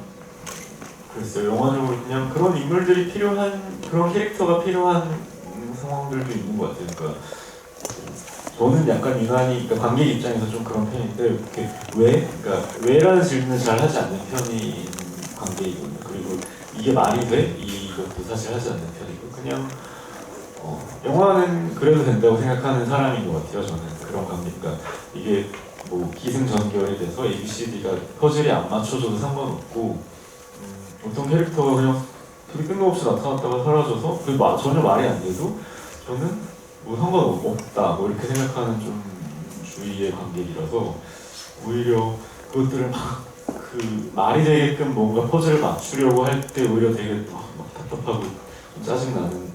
S1: 글쎄요, 영화적으로 그냥 그런 인물들이 필요한 그런 캐릭터가 필요한 상황들도 있는 것 같아요. 그러니까 저는 약간 인간이 그러니까 관객 입장에서 좀 그런 편인데 이렇게 그러니까 왜라는 질문을 잘 하지 않는 편인 관객이거든요. 그리고 이게 말이 돼? 이것도 사실 하지 않는 편이고 그냥 영화는 그래도 된다고 생각하는 사람인 것 같아요. 저는 그런 관객. 그러니까 이게 뭐 기승전결이 돼서 ABCD가 퍼즐이 안 맞춰줘도 상관없고 어떤 캐릭터가 그냥 되게 뜬금없이 나타났다가 사라져서 그게 전혀 말이 안 돼도 저는 뭐 상관없다 뭐 이렇게 생각하는 좀 주의의 관객이라서 오히려 그것들을 막 그 말이 되게끔 뭔가 퍼즐을 맞추려고 할 때 오히려 되게 막 답답하고 좀 짜증나는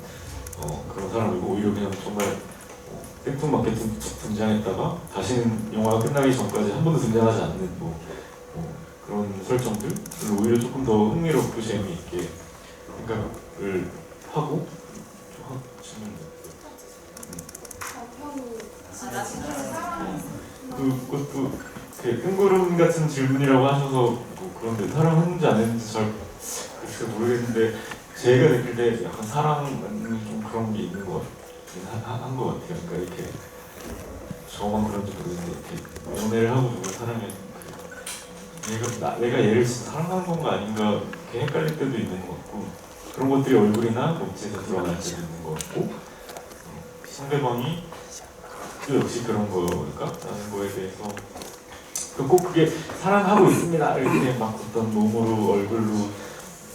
S1: 그런 사람이고 오히려 그냥 정말 생뚱맞게 등장했다가 다시는 영화가 끝나기 전까지 한 번도 등장하지 않는 그런 설정들 오히려 조금 더 흥미롭고 재미있게 생각을 하고 그것도 뜬구름 같은 질문이라고 하셔서 뭐 그런데 사랑했는지 안 했는지 잘 글쎄 모르겠는데 제가 느낄 때 약간 사랑은 좀 그런 게 있는 것 같긴 한 것 같아요. 그러니까 이렇게 저만 그런지 모르겠는데 이렇게 연애를 하고 누굴 사랑해 내가 얘를 진짜 사랑하는 건가 아닌가 이렇게 헷갈릴 때도 있는 것 같고 그런 것들이 얼굴이나 몸짓에서 드러날 때도 있는 것 같고 상대방이 또 역시 그런 걸까? 라는 거에 대해서 꼭 그게 사랑하고 있습니다 이렇게 막 어떤 몸으로 얼굴로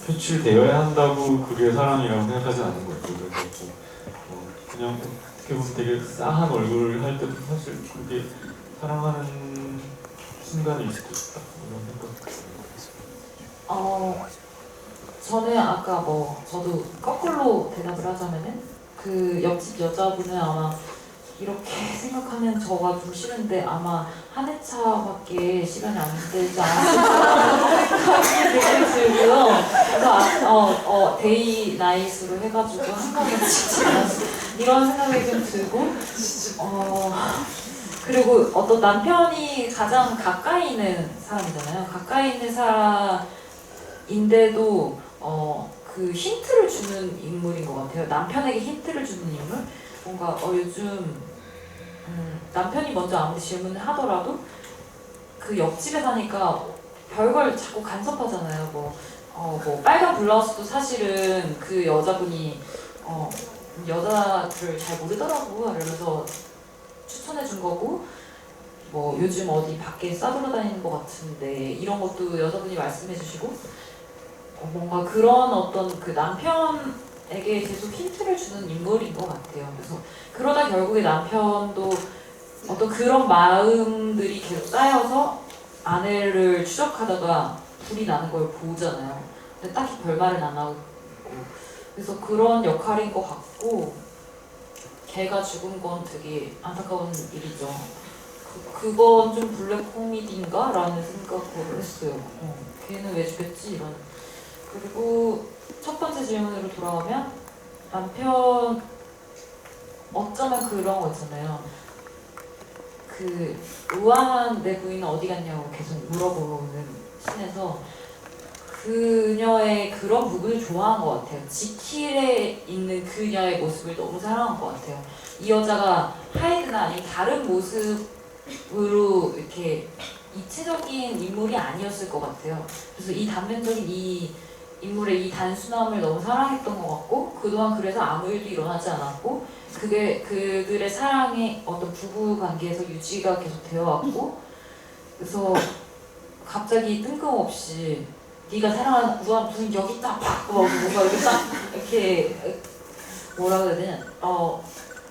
S1: 표출되어야 한다고 그게 사랑이라고 생각하지 않는 것 같아요. 그래서 그냥 어떻게 보면 되게 싸한 얼굴을 할 때도 사실 그게 사랑하는 순간이 있을 수 있다 이런 생각.
S2: 저는 아까 저도 거꾸로 대답을 하자면은 그 옆집 여자분은 아마 이렇게 생각하면 저가 좀 싫은데 아마 한 회차밖에 시간이 안 되지 않을까 생각이 들고요. 그래서 데이 나잇으로 해가지고 한 번은 찍지 않았어 이런 생각이 좀 들고 그리고 어떤 남편이 가장 가까이 있는 사람이잖아요. 가까이 있는 사람인데도 그 힌트를 주는 인물인 것 같아요. 남편에게 힌트를 주는 인물? 뭔가 요즘 남편이 먼저 아무리 질문을 하더라도 그 옆집에 사니까 별걸 자꾸 간섭하잖아요. 뭐 빨간 블라우스도 사실은 그 여자분이 여자들 잘 모르더라고 그러면서 추천해 준 거고 뭐 요즘 어디 밖에 싸돌아다니는 것 같은데 이런 것도 여자분이 말씀해 주시고 뭔가 그런 어떤 그 남편에게 계속 힌트를 주는 인물인 것 같아요. 그래서 그러다 결국에 남편도 어떤 그런 마음들이 계속 쌓여서 아내를 추적하다가 불이 나는 걸 보잖아요. 근데 딱히 별말은 안 하고 그래서 그런 역할인 것 같고 걔가 죽은 건 되게 안타까운 일이죠. 그건 좀 블랙 코미디인가? 라는 생각을 했어요. 걔는 왜 죽였지? 이런. 그리고 첫 번째 질문으로 돌아오면 남편 어쩌면 그런 거 있잖아요. 그 우아한 내 부인은 어디 갔냐고 계속 물어보는 씬에서 그녀의 그런 부분을 좋아한 것 같아요. 지킬에 있는 그녀의 모습을 너무 사랑한 것 같아요. 이 여자가 하이드나 아니면 다른 모습으로 이렇게 입체적인 인물이 아니었을 것 같아요. 그래서 이 단면적인 이 인물의 이 단순함을 너무 사랑했던 것 같고 그동안 그래서 아무 일도 일어나지 않았고 그게 그들의 사랑의 어떤 부부 관계에서 유지가 계속 되어 왔고 그래서 갑자기 뜬금없이 네가 사랑하는 우와 무슨 여기 딱 박고 뭔가 이렇게 딱 이렇게 뭐라고 해야 되냐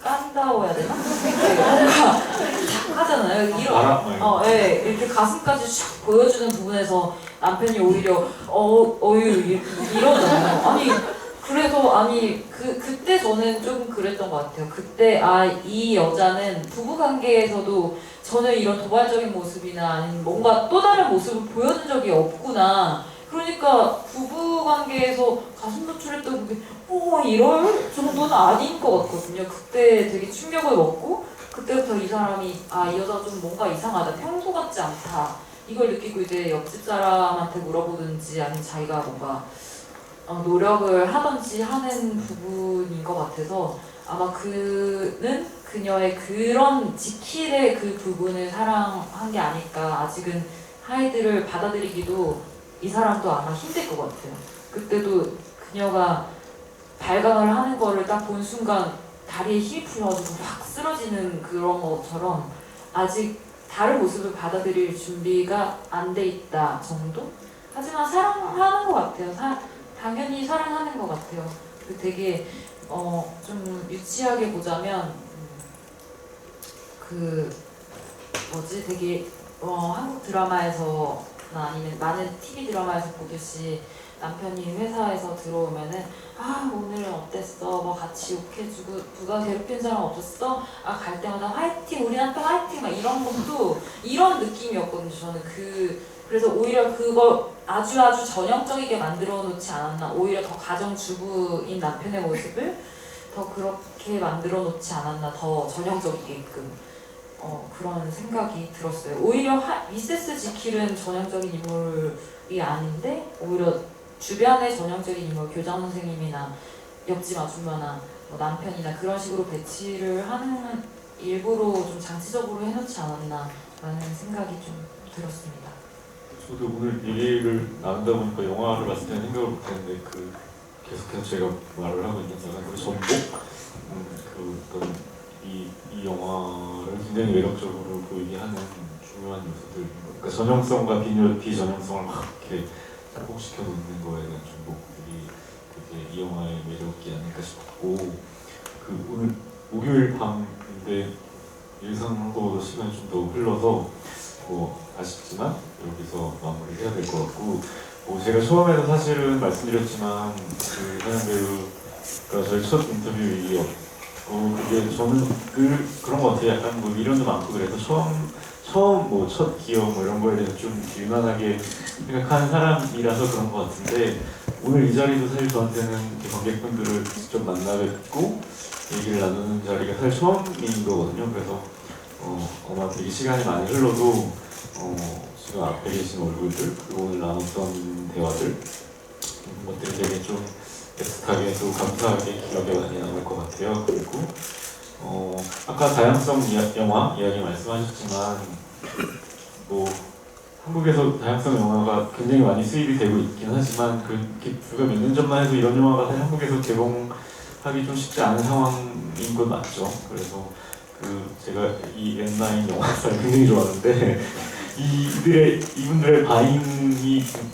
S2: 깐다워야 되나? 뭔가 딱 하잖아요. 이런 예, 이렇게 가슴까지 샥 보여주는 부분에서 남편이 오히려 어유 이러잖아요. 아니 그래서 그때 저는 좀 그랬던 것 같아요. 그때 이 여자는 부부 관계에서도 전혀 이런 도발적인 모습이나 아니면 뭔가 또 다른 모습을 보여준 적이 없구나. 그러니까 부부 관계에서 가슴 노출했던 게 이럴 정도는 아닌 것 같거든요. 그때 되게 충격을 먹고 그때부터 이 사람이 이 여자가 좀 뭔가 이상하다. 평소 같지 않다. 이걸 느끼고 이제 옆집 사람한테 물어보든지 아니면 자기가 뭔가 노력을 하든지 하는 부분인 것 같아서 아마 그는 그녀의 그런 지킬의 그 부분을 사랑한 게 아닐까. 아직은 하이드를 받아들이기도 이 사람도 아마 힘들 것 같아요. 그때도 그녀가 발광을 하는 거를 딱 본 순간 다리에 힘이 풀려가지고 확 쓰러지는 그런 것처럼 아직 다른 모습을 받아들일 준비가 안 돼 있다 정도? 하지만 사랑하는 것 같아요. 당연히 사랑하는 것 같아요. 되게 좀 유치하게 보자면 되게 한국 드라마에서나 아니면 많은 TV 드라마에서 보듯이 남편이 회사에서 들어오면은 오늘은 어땠어? 뭐 같이 욕해주고 누가 괴롭힌 사람 없었어? 갈 때마다 화이팅! 우리 남편 화이팅! 막 이런 것도 이런 느낌이었거든요. 저는 그래서 오히려 그걸 아주 전형적이게 만들어 놓지 않았나. 오히려 더 가정주부인 남편의 모습을 더 그렇게 만들어 놓지 않았나. 더 전형적이게끔 그런 생각이 들었어요. 오히려 미세스 지킬은 전형적인 인물이 아닌데 오히려 주변의 전형적인 인물, 교장 선생님이나 옆집 아줌마나 남편이나 그런 식으로 배치를 하는 일부러 좀 장치적으로 해놓지 않았나 라는 생각이 좀 들었습니다.
S1: 저도 오늘 얘기를 나눈다 보니까 영화를 봤을 때는 생각을 못했는데 계속해서 제가 말을 하고 있는 약간 그 전복? 어떤 이 영화를 굉장히 매력적으로 보이게 하는 중요한 요소들, 그러니까 전형성과 비전형성을 막 이렇게 복시켜 놓는 거에 대한 중복들이 되게 이 영화의 매력이 아닐까 싶었고 오늘 목요일 밤인데 예상한 것보다 시간이 좀 더 흘러서 아쉽지만 여기서 마무리해야 될 것 같고 제가 처음에도 사실은 말씀드렸지만 현영 배우가 저희 첫 인터뷰이었고 그게 저는 그런 것 같아요. 약간 미련도 많고 그래서 처음 첫 기억 이런 거에 대해서 좀 유난하게 생각하는 사람이라서 그런 것 같은데 오늘 이 자리도 사실 저한테는 관객분들을 직접 만나 뵙고 얘기를 나누는 자리가 사실 처음인 거거든요. 그래서 아마 되게 시간이 많이 흘러도 지금 앞에 계신 얼굴들 그리고 오늘 나눴던 대화들 이런 것들이 되게 좀 애틋하게 또 감사하게 기억에 많이 남을 것 같아요. 그리고 아까 다양성 영화 이야기 말씀하셨지만 한국에서 다양성 영화가 굉장히 많이 수입이 되고 있긴 하지만 불과 몇 년 전만 해도 이런 영화가 사실 한국에서 개봉하기 좀 쉽지 않은 상황인 건 맞죠. 그래서 제가 이 N9 영화사를 굉장히 좋아하는데 이분들의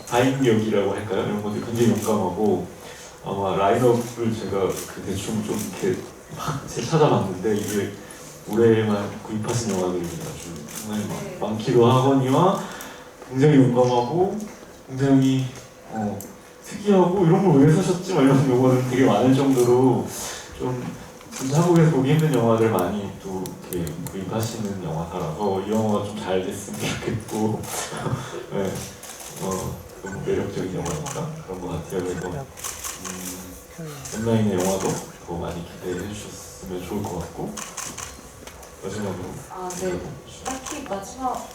S1: 바잉력이라고 할까요? 이런 것들이 굉장히 용감하고 아마 라인업을 제가 대충 좀 이렇게 막 찾아봤는데 이게 올해만 구입하신 영화들이 아주 정말 많기도 하거니와 굉장히 용감하고 굉장히 특이하고 이런 걸 왜 사셨지? 막 이런 용어는 되게 많을 정도로 좀 진짜 한국에서 보기 힘든 영화를 많이 또 이렇게 구입하시는 영화사라서 이 영화가 좀 잘 됐으면 좋겠고 네, 너무 매력적인 영화니까 그런 것 같아요. 그래서 온라인의 영화도 더 많이 기대해 주셨으면 좋을 것 같고 마지막으로
S2: 네. 딱히 마지막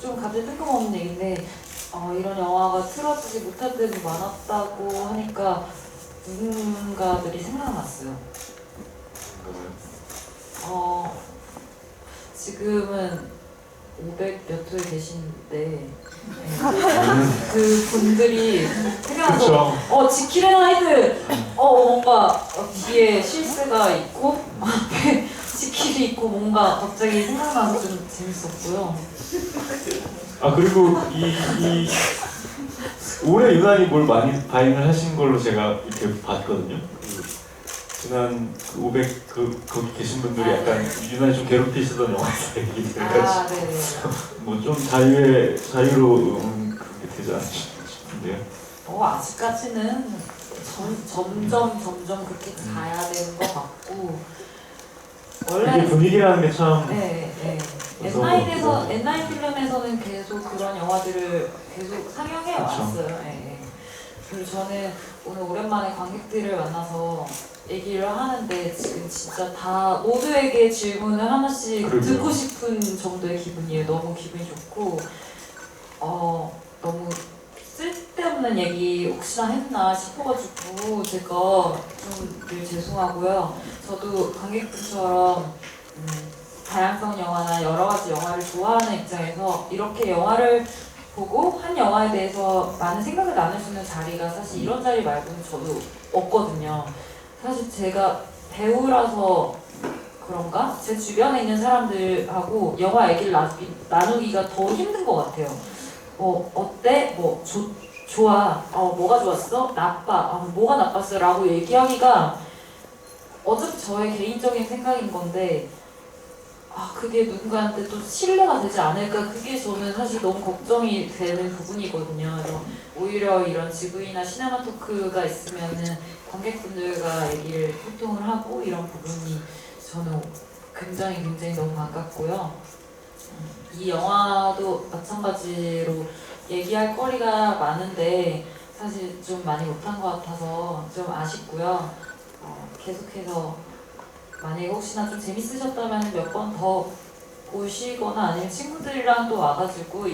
S2: 좀 갑자기 뜬금없는 얘기인데 이런 영화가 틀어지지 못할 때도 많았다고 하니까 누군가들이 생각났어요. 지금은 500 몇 호에 계시는데 그 분들이 생각나서 지킬앤 하이드 뭔가 뒤에 실수가 있고 앞에 지킬이 있고 뭔가 갑자기 생각나서 좀 재밌었고요.
S1: 그리고 이 올해 유난히 뭘 많이 바잉을 하신 걸로 제가 이렇게 봤거든요. 지난 500 거기 계신 분들이 약간 유난히 좀 괴롭히시던 영화에서 얘기 돼가지고
S2: 네네.
S1: 뭐 좀 자유로 그렇게 되지 않나 싶은데요.
S2: 아직까지는 점점 그렇게 가야 되는 것 같고
S1: 이게 분위기라는 게 참
S2: N9 필름에서는 계속 그런 영화들을 계속 상영해 왔어요. 그리고 저는 오늘 오랜만에 관객들을 만나서 얘기를 하는데 지금 진짜 다 모두에게 질문을 하나씩 듣고 싶은 정도의 기분이에요. 너무 기분이 좋고 너무 쓸데없는 얘기 혹시나 했나 싶어가지고 제가 좀 늘 죄송하고요. 저도 관객분처럼 다양성 영화나 여러 가지 영화를 좋아하는 입장에서 이렇게 영화를 보고 한 영화에 대해서 많은 생각을 나눌 수 있는 자리가 사실 이런 자리 말고는 저도 없거든요. 사실 제가 배우라서 그런가? 제 주변에 있는 사람들하고 영화 얘기를 나누기가 더 힘든 것 같아요. 어때? 좋아. 뭐가 좋았어? 나빠. 뭐가 나빴어? 라고 얘기하기가 어차피 저의 개인적인 생각인 건데 그게 누군가한테 또 신뢰가 되지 않을까? 그게 저는 사실 너무 걱정이 되는 부분이거든요. 그래서 오히려 이런 GV나 시네마 토크가 있으면은 관객분들과 얘기를 소통을 하고 이런 부분이 저는 굉장히 너무 반갑고요. 이 영화도 마찬가지로 얘기할 거리가 많은데 사실 좀 많이 못한 것 같아서 좀 아쉽고요. 계속해서 만약에 혹시나 좀 재밌으셨다면 몇 번 더 보시거나 아니면 친구들이랑 또 와가지고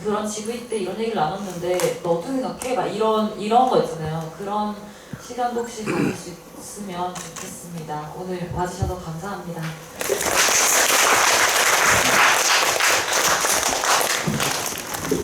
S2: 그런 GV 때 이런 얘기를 나눴는데 너 어떻게 생각해? 막 이런 거 있잖아요. 그런 시간도 혹시 가질 수 있으면 좋겠습니다. 오늘 와주셔서 감사합니다.